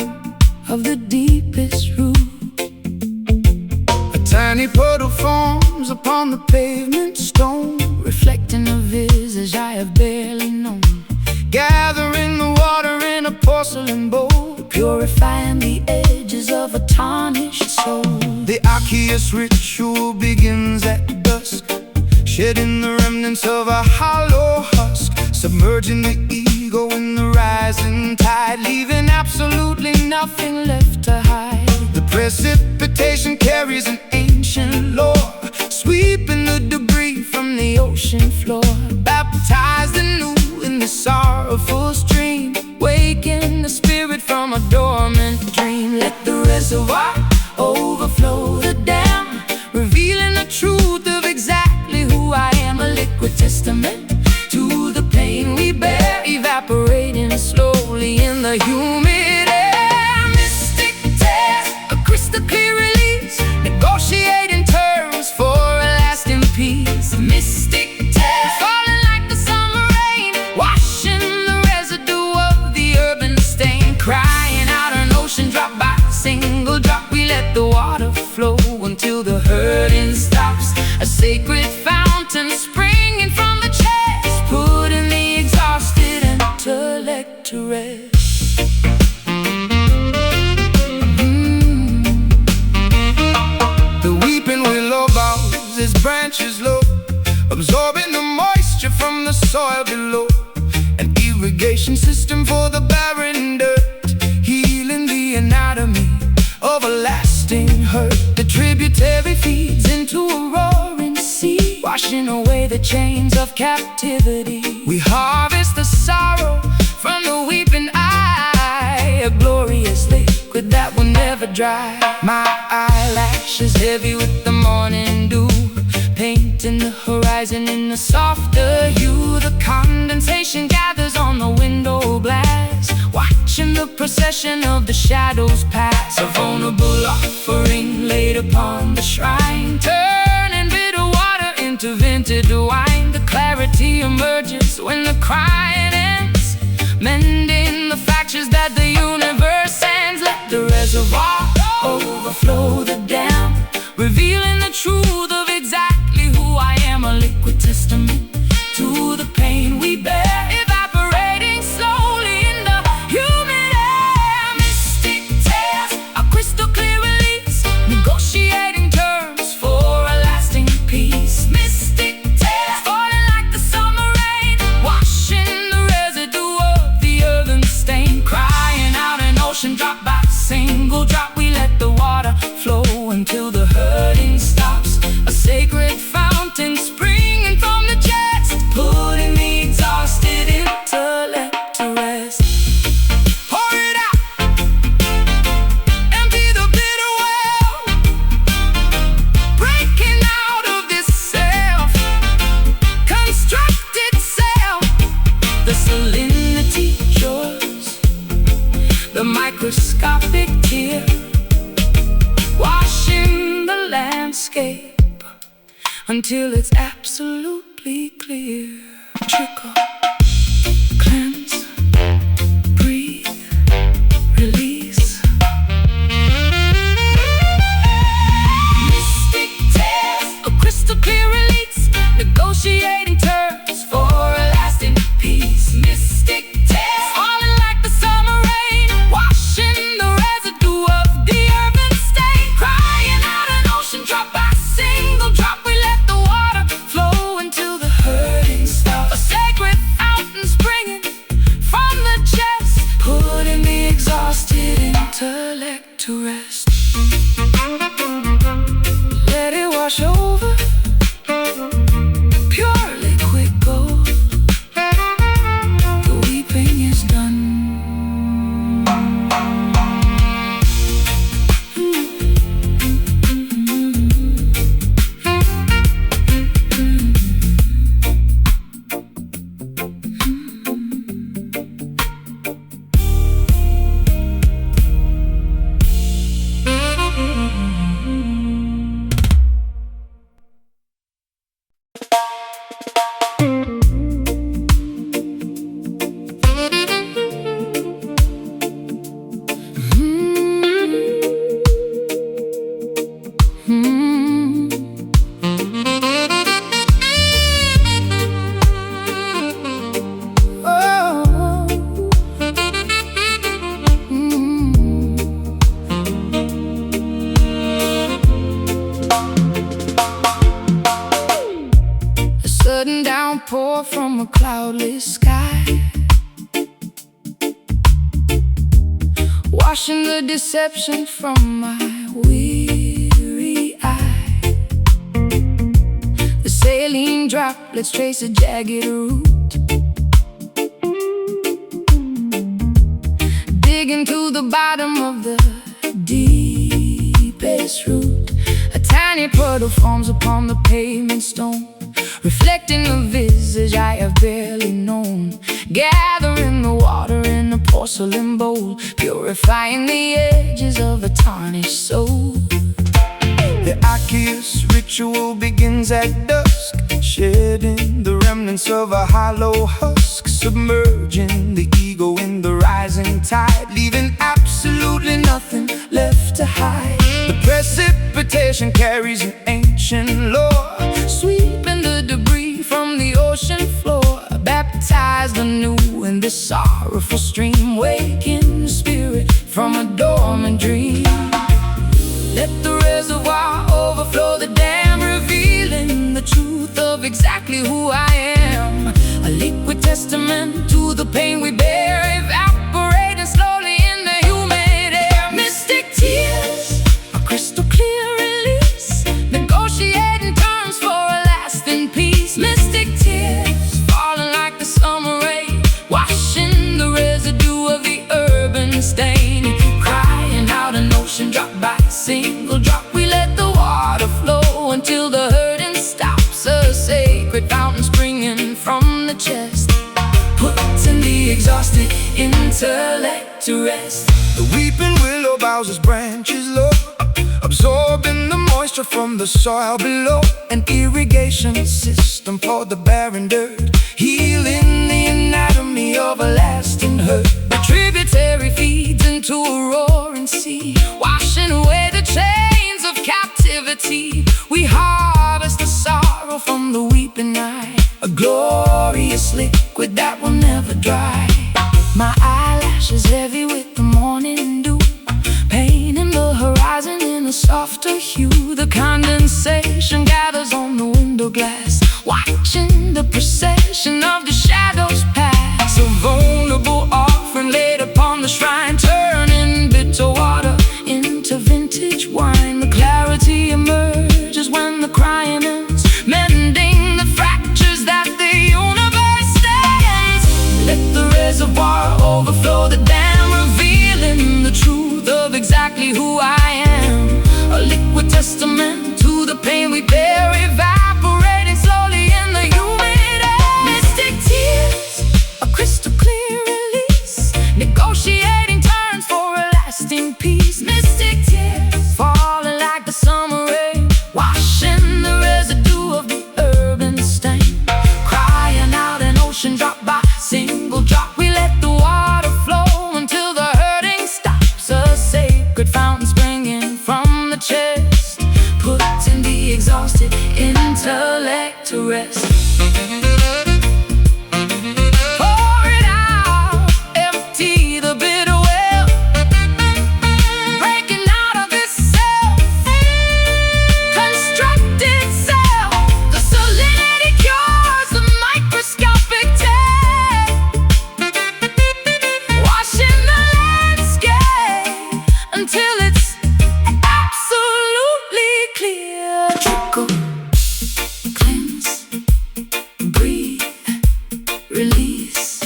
of the deepest root. A tiny puddle forms upon the pavement stone, reflecting a visage I have barely known. Gathering the water in a porcelain bowl, purifying the edges of a tarnished soul. The aqueous ritual begins at dusk, shedding the remnants of a hollow husk, submerging the ego in the rising tide, leaving absolutely nothing left to hide. The precipitation carries an ancient lore, sweeping the debris from the ocean floor. Baptized anew in the sorrowful stream, waking the spirit from a dormant dream. Let the reservoir overflow the dam, revealing the truth of exactly who I am. A liquid testament to the pain we bear, evaporating slowly in the humid air. Mystic tears, a crystal clear release, negotiating terms for a lasting peace. Mystic tears, falling like the summer rain, washing the residue of the urban stain. Crying out an ocean drop by single drop, we let the water flow until the hurting stops. A sacred fountain springing from the chest, putting the exhausted intellect to rest. The weeping willow bows its branches low, absorbing the moisture from the soil below. An irrigation system for the barren dirt, healing the anatomy of a lasting hurt. The tributary feeds into a roaring sea, washing away the chains of captivity. We harvest the sorrow from the weeping eye, a glorious liquid that will never dry. My eyelashes heavy with the morning dew, painting the horizon in a softer hue. The condensation gathers on the window glass, watching the procession of the shadows pass. A vulnerable offering laid upon the shrine, turning bitter water into vintage wine. The clarity emerges when the crying ends, mending the fractures that the universe sends. Let the reservoir overflow the dam, revealing the truth of exactly who I am. A liquid testament to the pain we bear, evaporating slowly in the humid air. Mystic tears, a crystal clear release, negotiating terms for a lasting peace. Mystic tears, falling like the summer rain, washing the residue of the earthen stain. Crying out an ocean drop by single drop, we let the water flow until the hurting stops. A sacred fountain springing from the chest, putting the exhausted intellect to rest. Pour it out, empty the bitter well, breaking out of this self-constructed self. The salinity yours, the microscopic tear, washing the landscape until it's absolutely clear. Trickle, cleanse, breathe, release. Mystic tears, a crystal clear release, negotiating terms for a lasting peace. Mystic tears, falling like the summer rain, washing the residue of the urban stain. Crying out an ocean drop by single drop, we let the water flow until the hurting stops. A sacred fountain springing from the chest, putting the exhausted intellect to rest. Let it wash over, pure liquid gold. The weeping is done. a cloudless sky, washing the deception from my weary eye. The saline droplets trace a jagged route, digging to the bottom of the deepest root. A tiny puddle forms upon the pavement stone, reflecting the visage I have barely known. Gathering the water in a porcelain bowl, purifying the edges of a tarnished soul. The aqueous ritual begins at dusk, shedding the remnants of a hollow husk, submerging the ego in the rising tide, leaving absolutely nothing left to hide. The precipitation carries an ancient lore, Sweeping the debris from the ocean floor, baptized anew in this sorrowful stream, waking the spirit from a dormant dream. Let the reservoir overflow the dam, revealing the truth of exactly who I am. A liquid testament to the pain we bear, evaporating slowly in the humid air. Mystic tears, a crystal clear release, negotiating terms for a lasting peace. Mystic tears, falling like the summer rain, washing the residue of the urban stain. Crying out an ocean drop by single drop, we let the water flow until the hurting stops. A sacred fountain springing from the chest, putting the exhausted intellect to rest. the weeping willow bows its branches low, absorbing the moisture from the soil below. An irrigation system for the barren dirt, healing the anatomy of a lasting hurt. The tributary feeds into a roaring sea, washing away the chains of captivity. We harvest the sorrow from the weeping eye, a glorious liquid that will never dry. My eyelashes heavy with the morning dew, painting the horizon in a softer hue. The condensation gathers on the window glass, watching the procession of the shadows pass. A vulnerable offering laid upon the shrine, turning bitter water into vintage wine. The clarity emerges when the crying ends, mending the fractures that the universe stands. Let the reservoir overflow the dam, revealing the truth of exactly who I am. A liquid testament to the pain we bear, evaporating slowly in the humid air. Mystic tears, a crystal clear release, negotiating terms for a lasting peace. Mystic tears, falling like the summer rain, washing the residue of the urban stain. Crying out an ocean drop by single drop, we let the water flow until the hurting stops. A sacred fountain springing from the chest, putting the exhausted intellect to rest. Pour it out, empty the bitter well, breaking out of this self-constructed cell. The salinity cures the microscopic tear, washing the landscape until it's absolutely clear. Trickle, cleanse, breathe, release.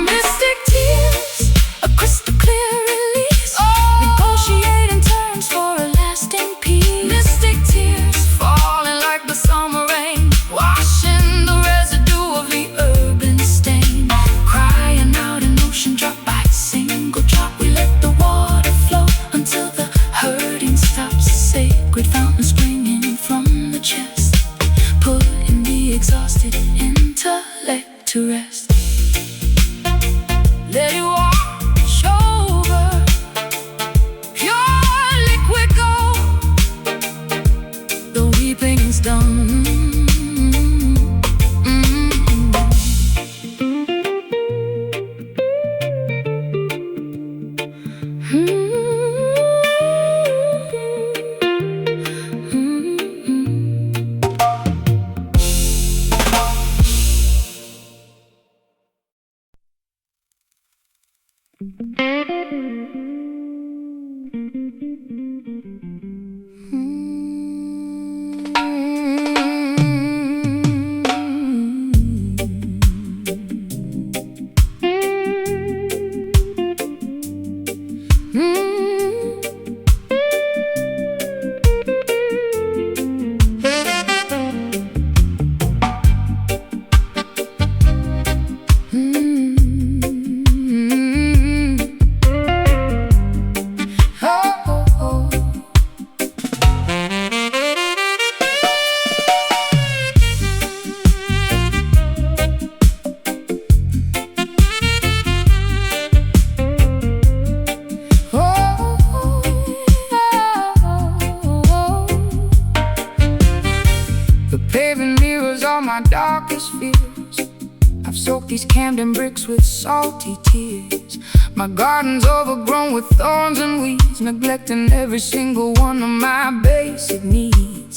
Mystic tears, a crystal clear release, negotiating terms for a lasting peace. Mystic tears, falling like the summer rain, washing the residue of the urban stain. Crying out an ocean drop by single drop, we let the water flow until the hurting stops. A sacred fountain springing from the chest, putting the exhausted intellect to rest. Let it wash over, pure liquid gold. The weeping's done. my darkest fears. I've soaked these Camden bricks with salty tears. My garden's overgrown with thorns and weeds, neglecting every single one of my basic needs.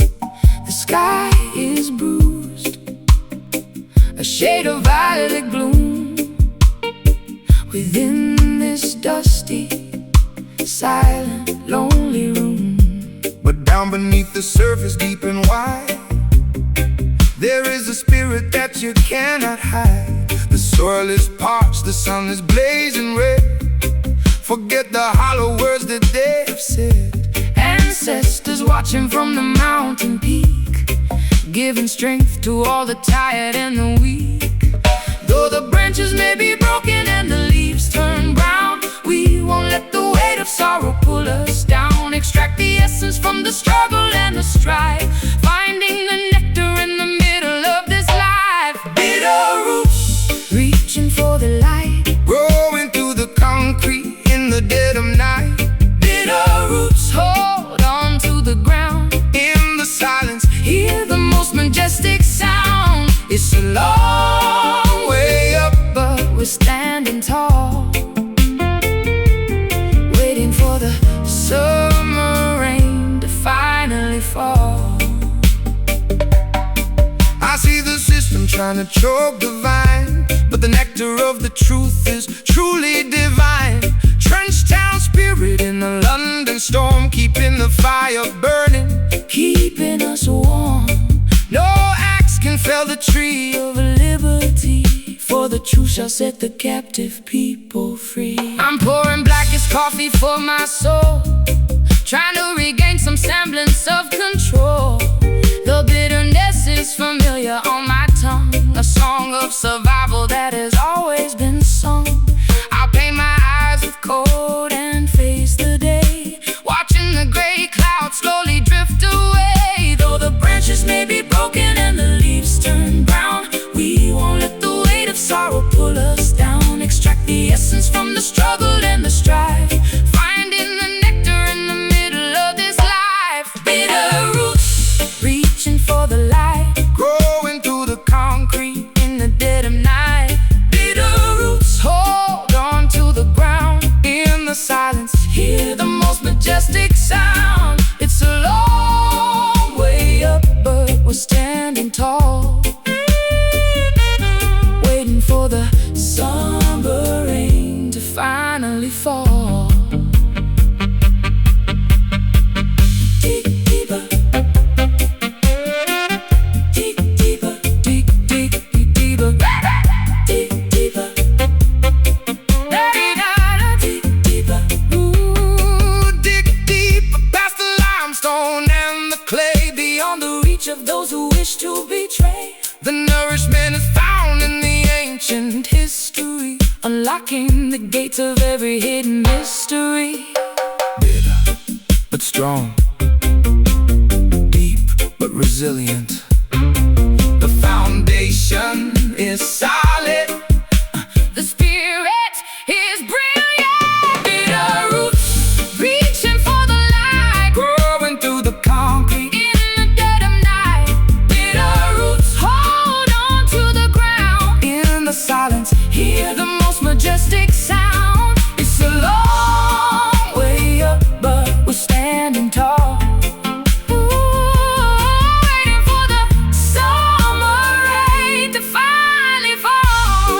The sky is bruised, a shade of violet gloom, within this dusty, silent, lonely room. But down beneath the surface, deep and wide, there is a spirit that you cannot hide. The soil is parched, the sun is blazing red. Forget the hollow words that they have said. Ancestors watching from the mountain peak, giving strength to all the tired and the weak. Though the branches may be broken and the leaves turn brown, we won't let the weight of sorrow pull us down. Extract the essence from the struggle and the strife, finding the nectar in the middle of this life. Bitter roots, reaching for the light, growing through the concrete in the dead of night. Bitter roots, hold on to the ground. In the silence, hear the most majestic sound. It's a long way up, but we're standing tall, waiting for the summer rain to finally fall. I see the system trying to choke the vine, but the nectar of the truth is truly divine. Trenchtown spirit in the London storm, keeping the fire burning, keeping us warm. No axe can fell the tree of liberty, for the truth shall set the captive people free. I'm pouring blackest coffee for my soul, trying to regain some semblance of control. The bitterness is familiar on my tongue, a song of survival that has always been sung. I'll paint my eyes with cold and face the day, watching the gray clouds slowly drift away. Though the branches may be broken and the leaves turn brown, we won't let the weight of sorrow pull us down. Extract the essence from the struggle and the strife, finding the nectar in the middle of this life. Bitter roots, reaching for the light, growing through the concrete in the dead of night. Bitter roots, hold on to the ground. In the silence, hear the most majestic sound. It's a long way up, but we're standing tall, waiting for the summer rain to finally fall. Dig deeper, dig deeper, dig, dig, dig deeper, dig deeper, dig deeper. ooh, dig deeper past the limestone and the clay, Beyond the reach of those who wish to betray. the nourishment is found in the ancient history, Unlocking the gates of every hidden mystery. bitter but strong, deep but resilient. The foundation is solid, The spirit is brilliant. Bitter roots, reaching for the light, growing through the concrete in the dead of night. Bitter roots, hold on to the ground. in the silence, Hear the most majestic sound. It's a long way up, but we're standing tall, waiting for the summer rain to finally fall.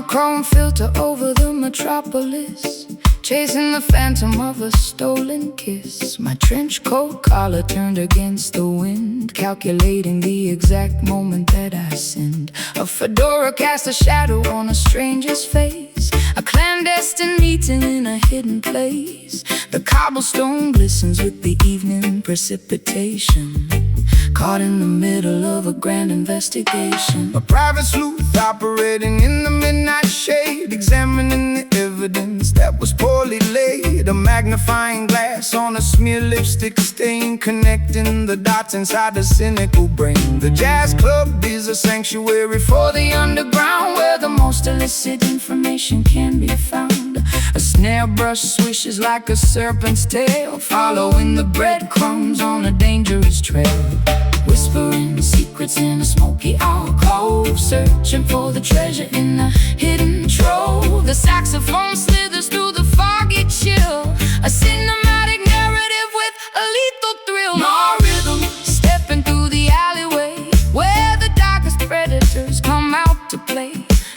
Monochrome filter over the metropolis, chasing the phantom of a stolen kiss. My trench coat collar turned against the wind, calculating the exact moment that I sinned. A fedora cast a shadow on a stranger's face, a clandestine meeting in a hidden place. The cobblestone glistens with the evening precipitation, caught in the middle of a grand investigation. A private sleuth operating in the midnight shade, examining the evidence that was poorly laid. A magnifying glass on a smeared lipstick stain, connecting the dots inside the cynical brain. The jazz club is a sanctuary for the underground, where the most illicit information can be found. A snare brush swishes like a serpent's tail, following the breadcrumbs on a dangerous trail. Whispering secrets in a smoky alcove, searching for the treasure in a hidden trove. The saxophone slithers through the foggy chill, a cinematic narrative with a lethal thrill. No rhythm, stepping through the alleyway, where the darkest predators come out to play.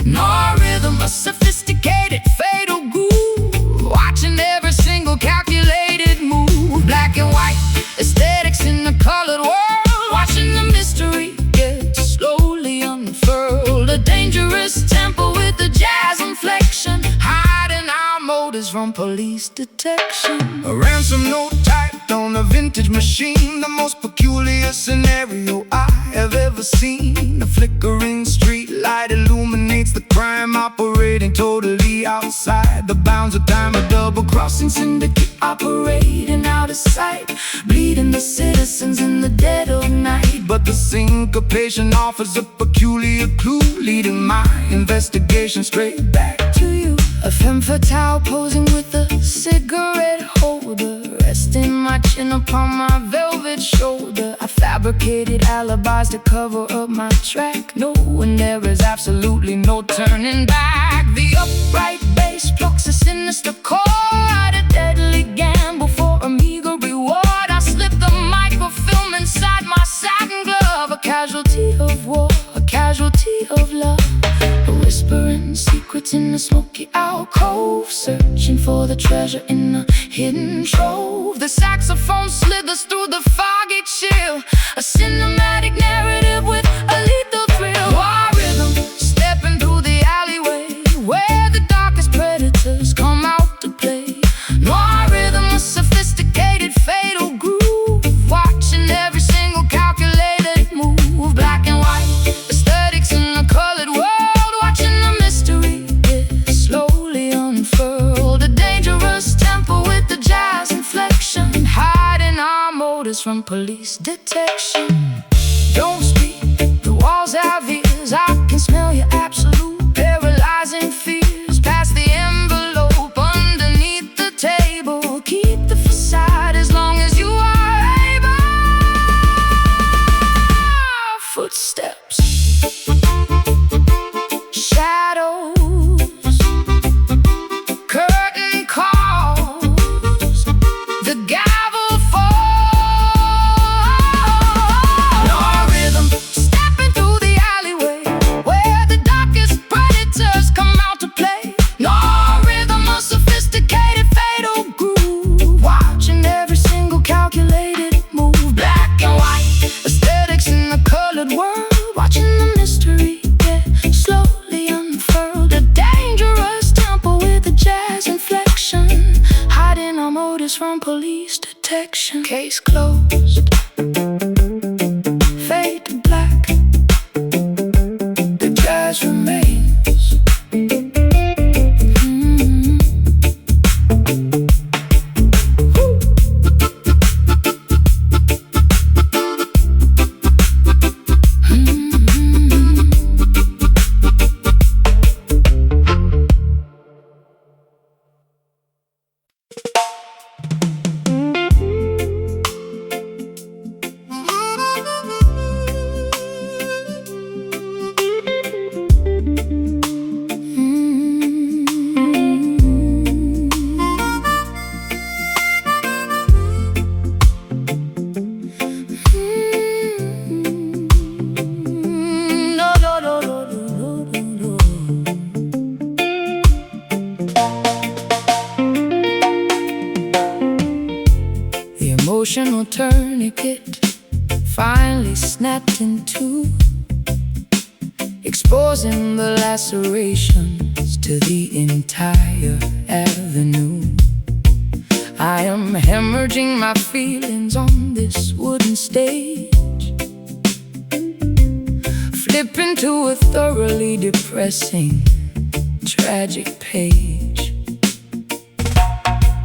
No rhythm, a sophisticated fatal groove, watching every single calculated move. Black and white aesthetics in the colored world, watching the mystery get slowly unfurled. A dangerous tempo with a jazz inflection, hiding our motives from police detection. A ransom note typed on a vintage machine, the most peculiar scenario I have ever seen. A flickering street light illuminates the crime, operating totally outside the bounds of time. A double-crossing syndicate operating out of sight, bleeding the citizens in the dead of night. But the syncopation offers a peculiar clue, leading my investigation straight back to you. A femme fatale posing with a cigarette holder, resting my chin upon my velvet shoulder. I fabricated alibis to cover up my track, knowing there is absolutely no turning back. The upright bass plucks a sinister chord, a deadly gamble for a meager reward. I slip the microfilm inside my satin glove, a casualty of war, a casualty of love. Whispering secrets in a smoky alcove, searching for the treasure in a hidden trove. The saxophone slithers through the foggy chill, a cinematic narrative with a lethal thrill. War rhythm, stepping through the alleyway, where the darkest predators come out to play. Noir rhythm, a sophisticated fatal groove, watching every single calculated move. Black and white aesthetics in a colored world, watching the mystery get slowly unfurled. A dangerous tempo with the jazz inflection, hiding our motives from police detection. Don't speak, the walls have ears, I can smell your absolute paralyzing fears. Past the envelope underneath the table, keep the facade as long as you are able. Footsteps, shadows, curtain calls, the gavel falls. No rhythm, stepping through the alleyway, blanket finally snapped in two, exposing the lacerations to the entire avenue. I am hemorrhaging my feelings on this wooden stage, flipping to a thoroughly depressing, tragic page.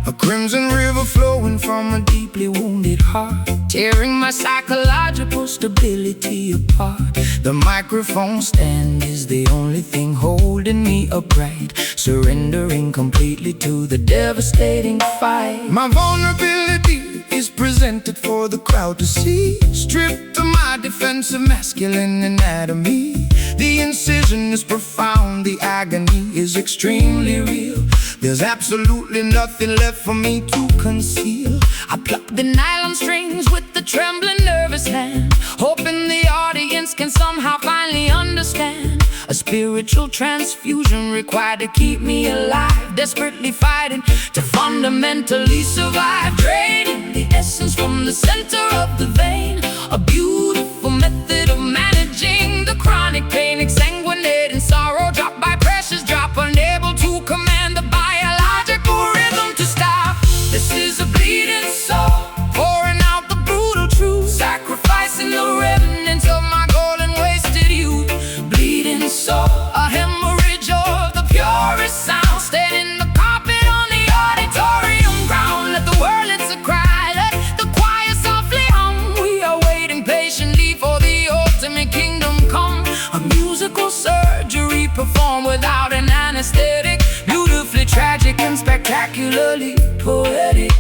A crimson river flowing from a deeply wounded heart, tearing my psychological stability apart. The microphone stand is the only thing holding me upright, surrendering completely to the devastating fight. My vulnerability is presented for the crowd to see, stripped of my defensive masculine anatomy. The incision is profound, the agony is extremely real. There's absolutely nothing left for me to conceal. I pluck the nylon strings with the trembling, nervous hand, hoping the audience can somehow finally understand. A spiritual transfusion required to keep me alive, desperately fighting to fundamentally survive. Draining the essence from the center of the vein, a beautiful method of managing the chronic pain. Exsanguinating sorrow, drop by precious drop, unable to command the biological rhythm to stop. This is a bleeding soul, pouring out the brutal truth, sacrificing the remnants of my golden wasted youth. Bleeding soul, a hemorrhage of the purest sound, staining the carpet on the auditorium ground. Let the wordlets cry, let the choir softly hum. We are waiting patiently for the ultimate kingdom come. A musical surgery performed without an anesthetic, beautifully tragic and spectacularly poetic.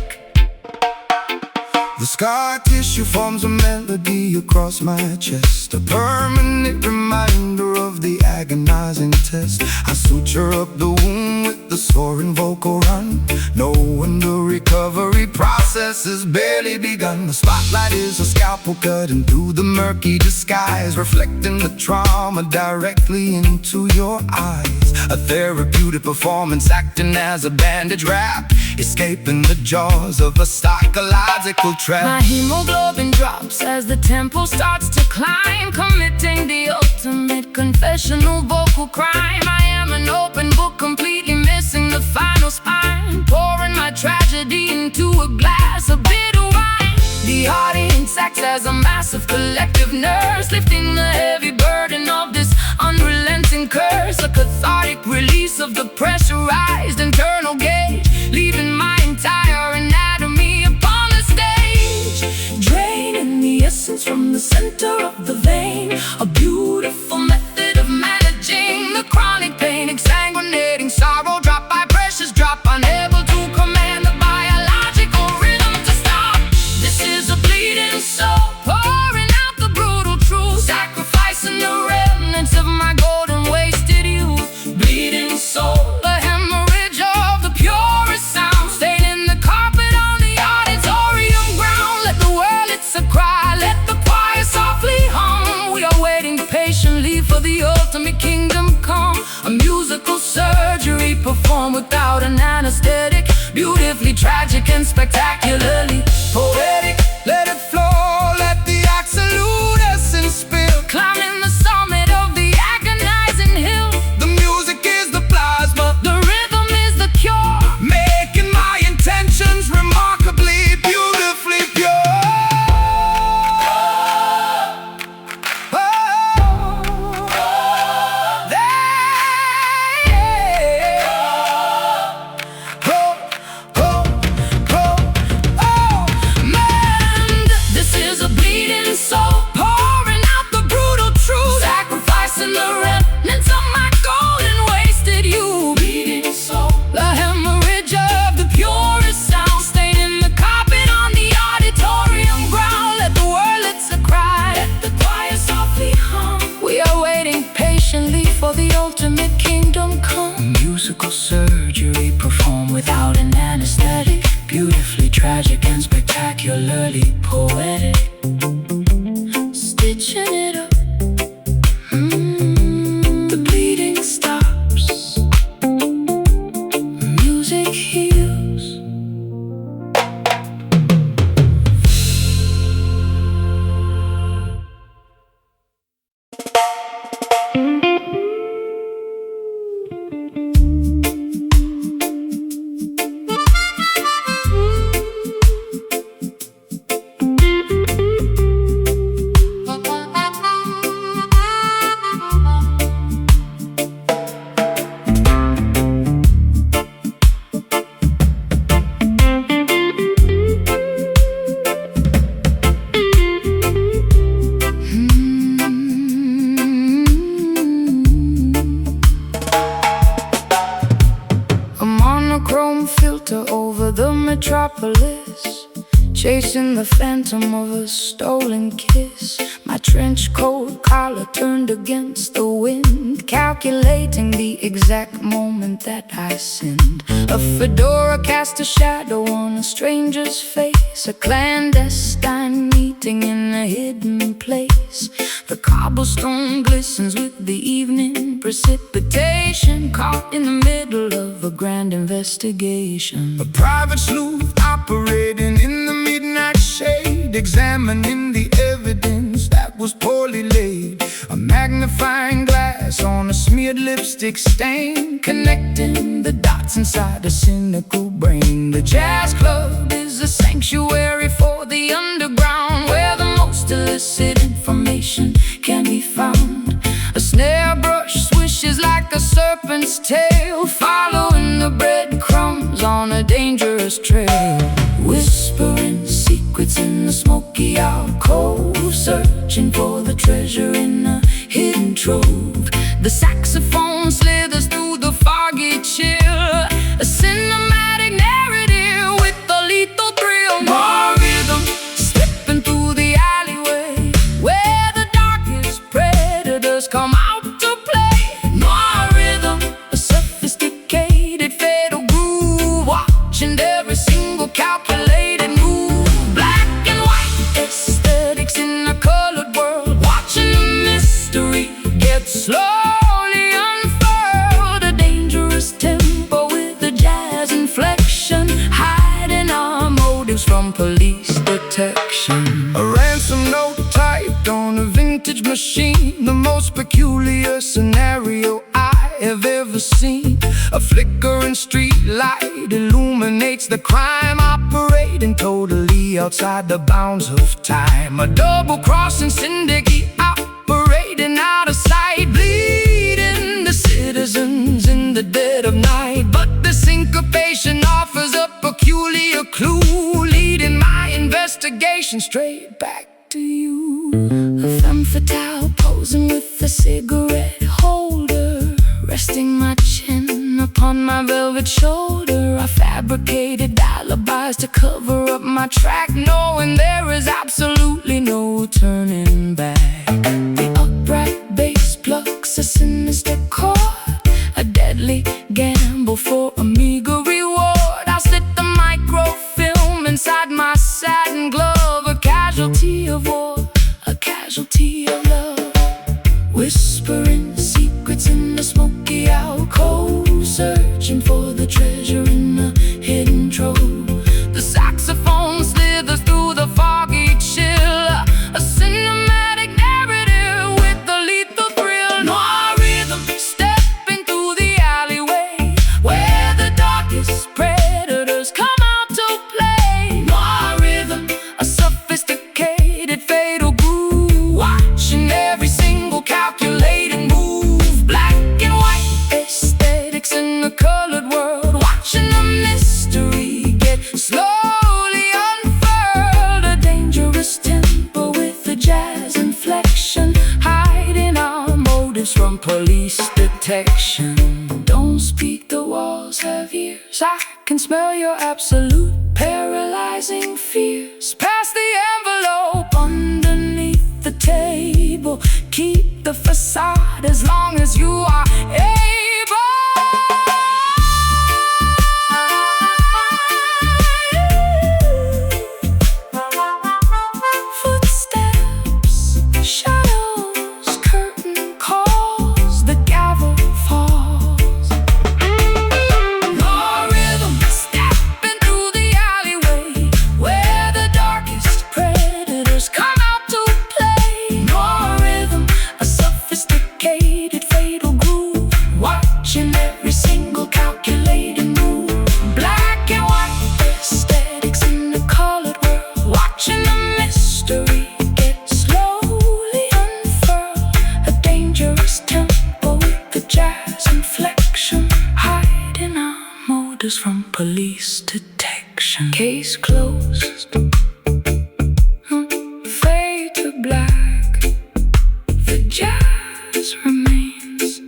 The scar tissue forms a melody across my chest, a permanent reminder of the agonizing test. I suture up the wound with the soaring vocal run, knowing the recovery process has barely begun. The spotlight is a scalpel cutting through the murky disguise, reflecting the trauma directly into your eyes. A therapeutic performance acting as a bandage wrap, escaping the jaws of a psychological trap. My hemoglobin drops as the tempo starts to climb, committing the ultimate confessional vocal crime. I am an open book, completely missing the final spine, pouring my tragedy into a glass of bitter wine. The audience acts as a massive collective nurse, lifting the heavy burden of this unrelenting curse. A cathartic release of the pressurized internal gauge, leaving my entire anatomy upon the stage. Draining the essence from the center of the vein, a beautiful method of managing the chronic pain. Exsanguinating sorrow, drop by precious drop, unable to command the biological rhythm to stop. This is a bleeding soul, pouring out the brutal truth, sacrificing the remnants of my golden wasted youth. Bleeding soul, a hemorrhage of the purest sound, staining the carpet on the auditorium ground. Let the world it's a cry, let the choir softly hum. We are waiting patiently for the ultimate kingdom come. A musical surgery performed without an anesthetic, beautifully tragic and spectacularly poetic. Let it flow, let the absolute essence spill, Climbing the summit of the agonizing hill. the music is the plasma, The rhythm is the cure, making my intentions remarkably, beautifully pure. chasing the phantom of a stolen kiss. My trench coat collar turned against the wind, calculating the exact moment that I sinned. A fedora cast a shadow on a stranger's face, a clandestine meeting in a hidden place. The cobblestone glistens with the evening precipitation, caught in the middle of a grand investigation. A private sleuth operating in the midnight shade, examining the evidence that was poorly laid. A magnifying glass on a smeared lipstick stain, connecting the dots inside a cynical brain. The jazz club is a sanctuary for the underground, where the most illicit information can be found. A snare brush swishes like a serpent's tail, following the breadcrumbs on a dangerous trail. Whispering secrets in the smoky alcove, searching for the treasure in a hidden trove. The saxophone slithers through the foggy chill, a cinematic narrative with a lethal thrill. More rhythm, stepping through the alleyway, where the darkest predators come out to play. More rhythm, a sophisticated fatal groove, watching every single calculated move. Black and white aesthetics in a colored world, watching the mystery get slowly unfurled. A dangerous tempo with a jazz inflection, hiding our motives from police detection. A ransom note typed on a vintage machine, the most peculiar scenario I have ever seen. A flickering street light illuminates the crime, operating totally outside the bounds of time. A double-crossing syndicate operating out of sight, bleeding the citizens in the dead of night. But the syncopation offers a peculiar clue, leading my investigation straight back to you. A femme fatale posing with a cigarette holder, resting my chin upon my velvet shoulder. I fabricated alibis to cover up my track, knowing there is absolutely no turning back. The upright bass plucks a sinister chord, a deadly gamble for a meager reward. I slit the microfilm inside my satin glove, a casualty of war, a casualty of love. Whispering secrets in the smoky alcove, searching for the treasure in a hidden trove. The saxophone slithers through the foggy chill, a cinematic narrative with a lethal thrill. Noir rhythm, stepping through the alleyway, where the darkest predators come out to play. Noir rhythm, a sophisticated fatal groove, watching every single calculating move. Black and white aesthetics in the colored world, watching the mystery get slowly unfurled. A dangerous tempo with a jazz inflection, hiding our motives from police detection. Don't speak, the walls have ears, I can smell your absolute paralyzing fears. Pass the envelope underneath the table, keep the facade as long as you are able. Footsteps, shadows, curtain calls, the gavel falls. Your rhythm, stepping through the alleyway, where the darkest predators come out to play. Your rhythm, a sophisticated fatal groove, watching every single calculated move. Black and white aesthetics in the colored world, watching the mystery get slowly unfurled. A dangerous tempo with the jazz inflection, hiding our motives from police detection. Case closed. Fade to black. The jazz remains.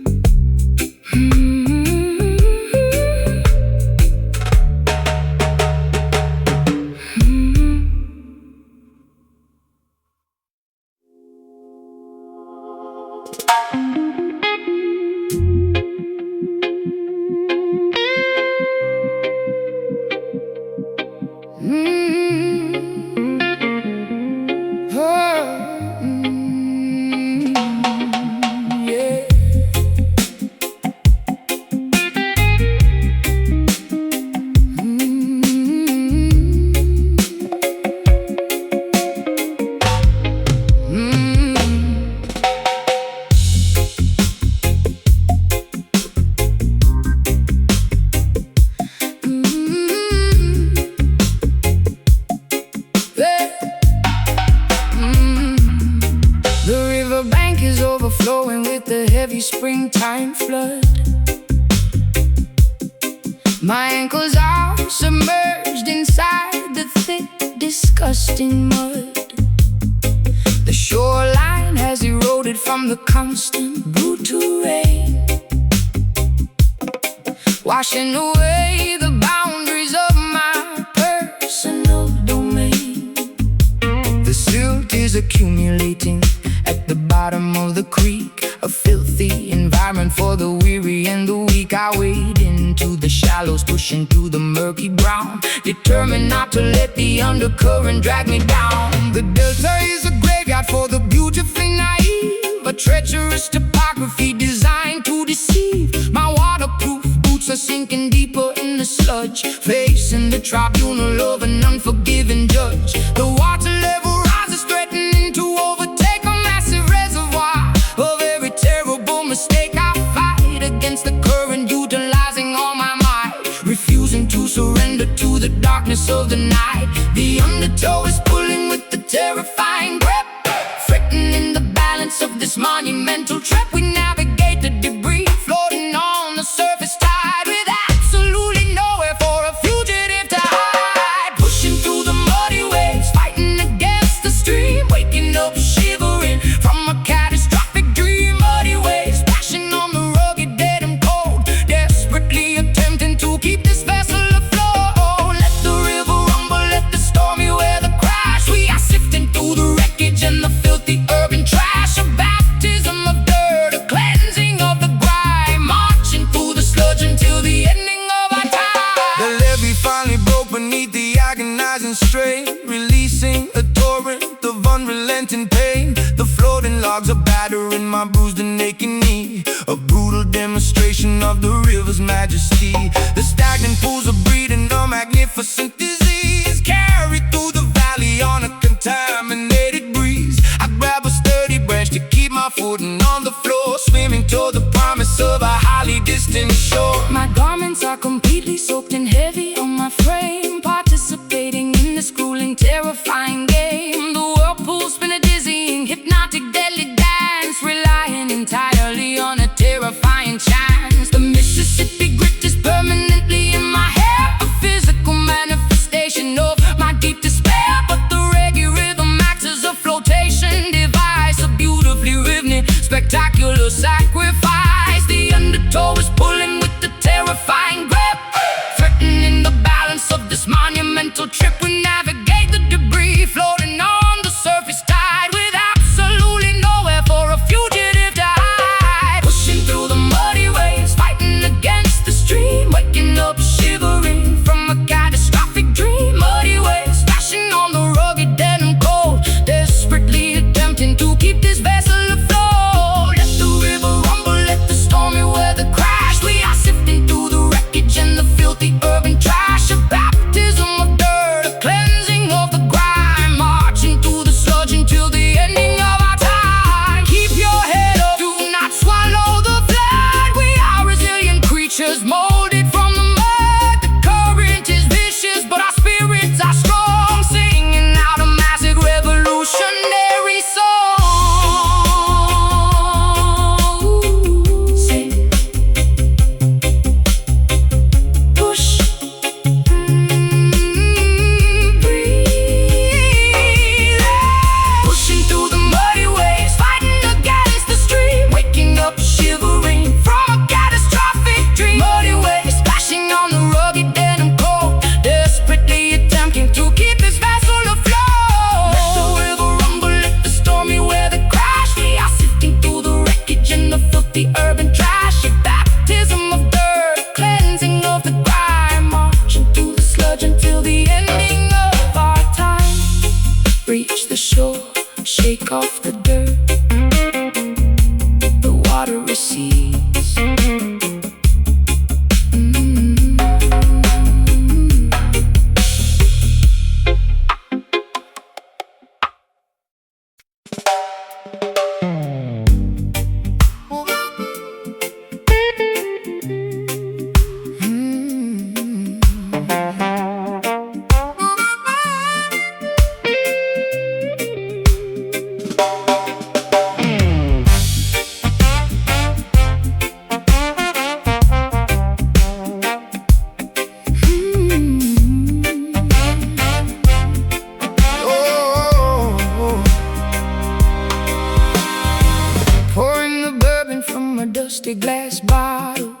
overflowing with the heavy springtime flood. My ankles are submerged inside the thick, disgusting mud. The shoreline has eroded from the constant, brutal rain, washing away the boundaries of my personal domain. The silt is accumulating at the bottom of the creek, a filthy environment for the weary and the weak. I wade into the shallows, pushing through the murky brown, determined not to let the undercurrent drag me down. The delta is a graveyard for the beautifully naive, a treacherous topography designed to deceive. My waterproof boots are sinking deeper in the sludge, facing the tribunal of an unforgiving judge. The water level rises, threatening to overtake a massive reservoir of every terrible mistake. I fight against the current, utilizing all my might, refusing to surrender to the darkness of the night. The undertow is pulling with the terrifying grip, fretting in the balance of this monumental trip. We navigate the debris, floating on the surface tide, with absolutely nowhere for a fugitive to hide. Pushing through the muddy waves, fighting against the stream, waking up shivering from a catastrophic dream. Muddy waves splashing on the rugged, dead and cold, desperately attempting to keep this vessel afloat. Let the river rumble, let the stormy weather crash. We are sifting through the wreckage and the filthy urban trash. A baptism of dirt, a cleansing of the grime, marching through the sludge until the ending of our time. The levee finally broke beneath the agonizing strain, releasing a torrent of unrelenting pain. The floating logs are battering my bruised and aching knee, a brutal demonstration of the river's majesty. The stagnant pools are breeding a magnificent disease, carried through the valley on a contaminated breeze. I grab a sturdy branch to keep my footing on the floor, swimming toward the promise of a highly distant shore. My garments are completely soaked and heavy on my frame, participating in this grueling, terrifying game. The whirlpool spin a dizzying, hypnotic, deadly dance, relying entirely on a terrifying chance. The Mississippi grit is permanently in my hair, a physical manifestation of my deep despair. But the reggae rhythm acts as a flotation device, a beautifully rhythmic, spectacular sacrifice. The undertow is pulling with the terrifying grip, threatening the balance of this monumental trip. We navigate the debris, floating on the surface tide, with absolutely nowhere for a fugitive to hide. Pushing through the muddy waves, fighting against the stream, waking up shivering from a catastrophic dream. Muddy waves splashing on the rugged, dead and cold, desperately attempting to keep this vessel afloat. Let the river rumble, let the stormy weather crash. We are sifting through the wreckage and the filthy urban trash. A baptism of dirt, a cleansing of the grime, marching through the sludge until the ending of our time. Keep your head up, do not swallow the flood. We are resilient creatures, molded from the mud. The current is vicious, but our spirits are strong, singing out a massive revolutionary song. Sing, push, breathe. Pushing through the muddy waves, fighting against the stream, waking up shivering from a catastrophic dream. Muddy waves splashing on the rugged, dead and cold, desperately attempting to keep this vessel afloat. Let the river rumble, let the stormy weather crash. We are sifting through the wreckage and the filthy urban trash. A baptism of dirt, cleansing of the grime, marching through the sludge until the ending of our time. Reach the shore, shake off the dirt, the water recedes. rusty glass bottle,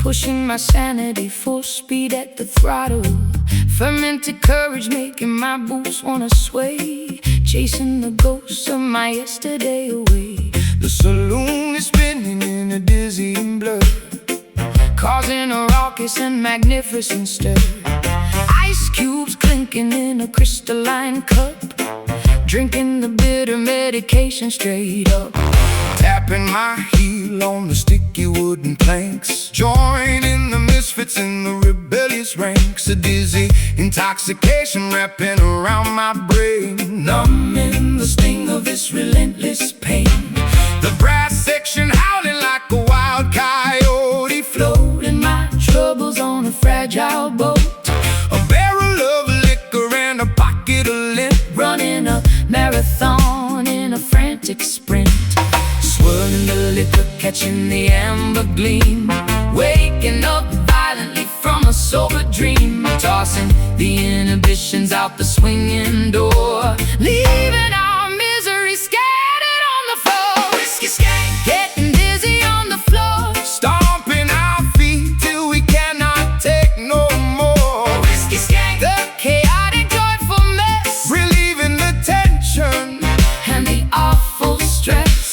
pushing my sanity full speed at the throttle. Fermented courage making my boots wanna sway, chasing the ghosts of my yesterday away. The saloon is spinning in a dizzying blur, causing a raucous and magnificent stir. Ice cubes clinking in a crystalline cup, drinking the bitter medication straight up. Tapping my heel on the sticky wooden planks, joining the misfits in the rebellious ranks. A dizzy intoxication wrapping around my brain, numbing the sting of this relentless pain. The brass section howling like a wild coyote, floating my troubles on a fragile boat. A barrel of liquor and a pocket of lint, running a marathon in a frantic sprint. Swirling the liquor, catching the amber gleam, waking up violently from a sober dream, tossing the inhibitions out the swinging door, leaving our misery scattered on the floor. Whiskey skank, getting dizzy on the floor, stomping our feet till we cannot take no more. Whiskey skank, the chaotic joyful mess, relieving the tension and the awful stress.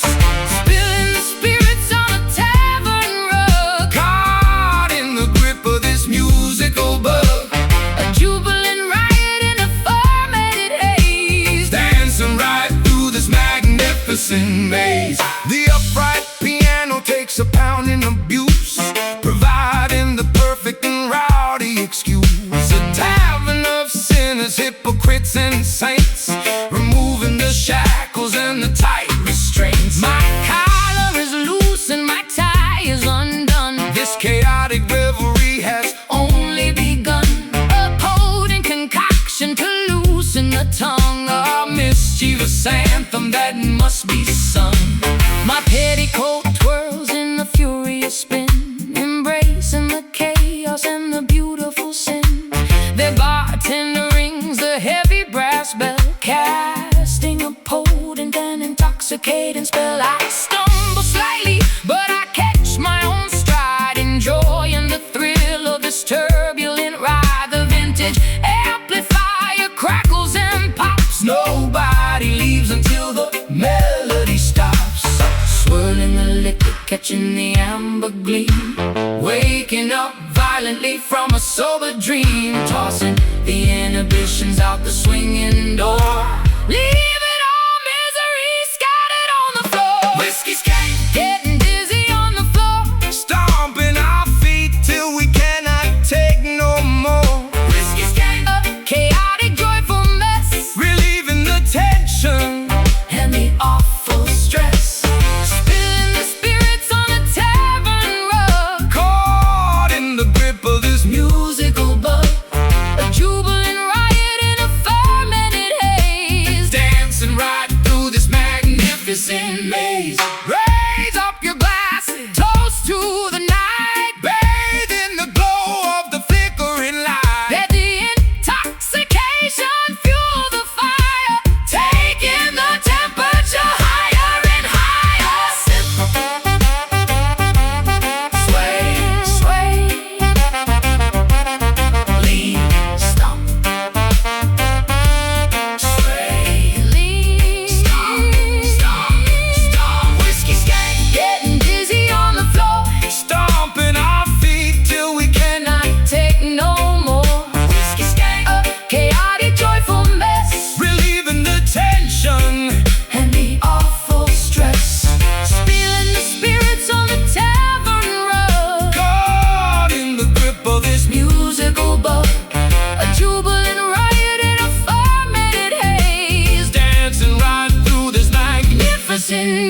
Maze. The upright piano takes a pounding abuse, providing the perfect and rowdy excuse. A tavern of sinners, hypocrites and saints, removing the shackles and the tight restraints. My collar is loose and my tie is undone. This chaotic revelry has only begun. A potent concoction to loosen the tongue, a mischievous anthem that must be sung. My petticoat twirls in the furious spin, embracing the chaos and the beautiful sin. The bartender rings the heavy brass bell, casting a potent and intoxicating spell. I stumble slightly, but I catch my own stride, enjoying the thrill of this turbulent ride. The vintage amplifier crackles and pops, nobody leaves until the melody stops. Swirling the liquor, catching the amber gleam, waking up violently from a sober dream, tossing the inhibitions out the swinging door, leaving all misery scattered on the floor. Whiskey skank, getting dizzy on the floor, stomping our feet till we cannot take no more. Whiskey skank, a chaotic joyful mess, relieving the tension and the awful stress. Spilling the spirits on a tavern rug, caught in the grip of this musical bug. A jubilant riot in a fermented haze, dancing right through this magnificent maze. Raise up your glasses, toast to the night, bathe in the glow of the flickering light. let the intoxication fuel the fire, taking the temperature higher and higher. Sip, sway, lean, stomp, sway, lean, stomp. Whiskey skank, Getting dizzy on the floor, stomping our feet till we cannot take no more. Whiskey skank, A chaotic joyful mess relieving the tension and the awful stress. Spilling the spirits on the tavern rug, caught in the grip of this musical bug. A jubilant riot in a fermented haze, dancing right through this magnificent magnificent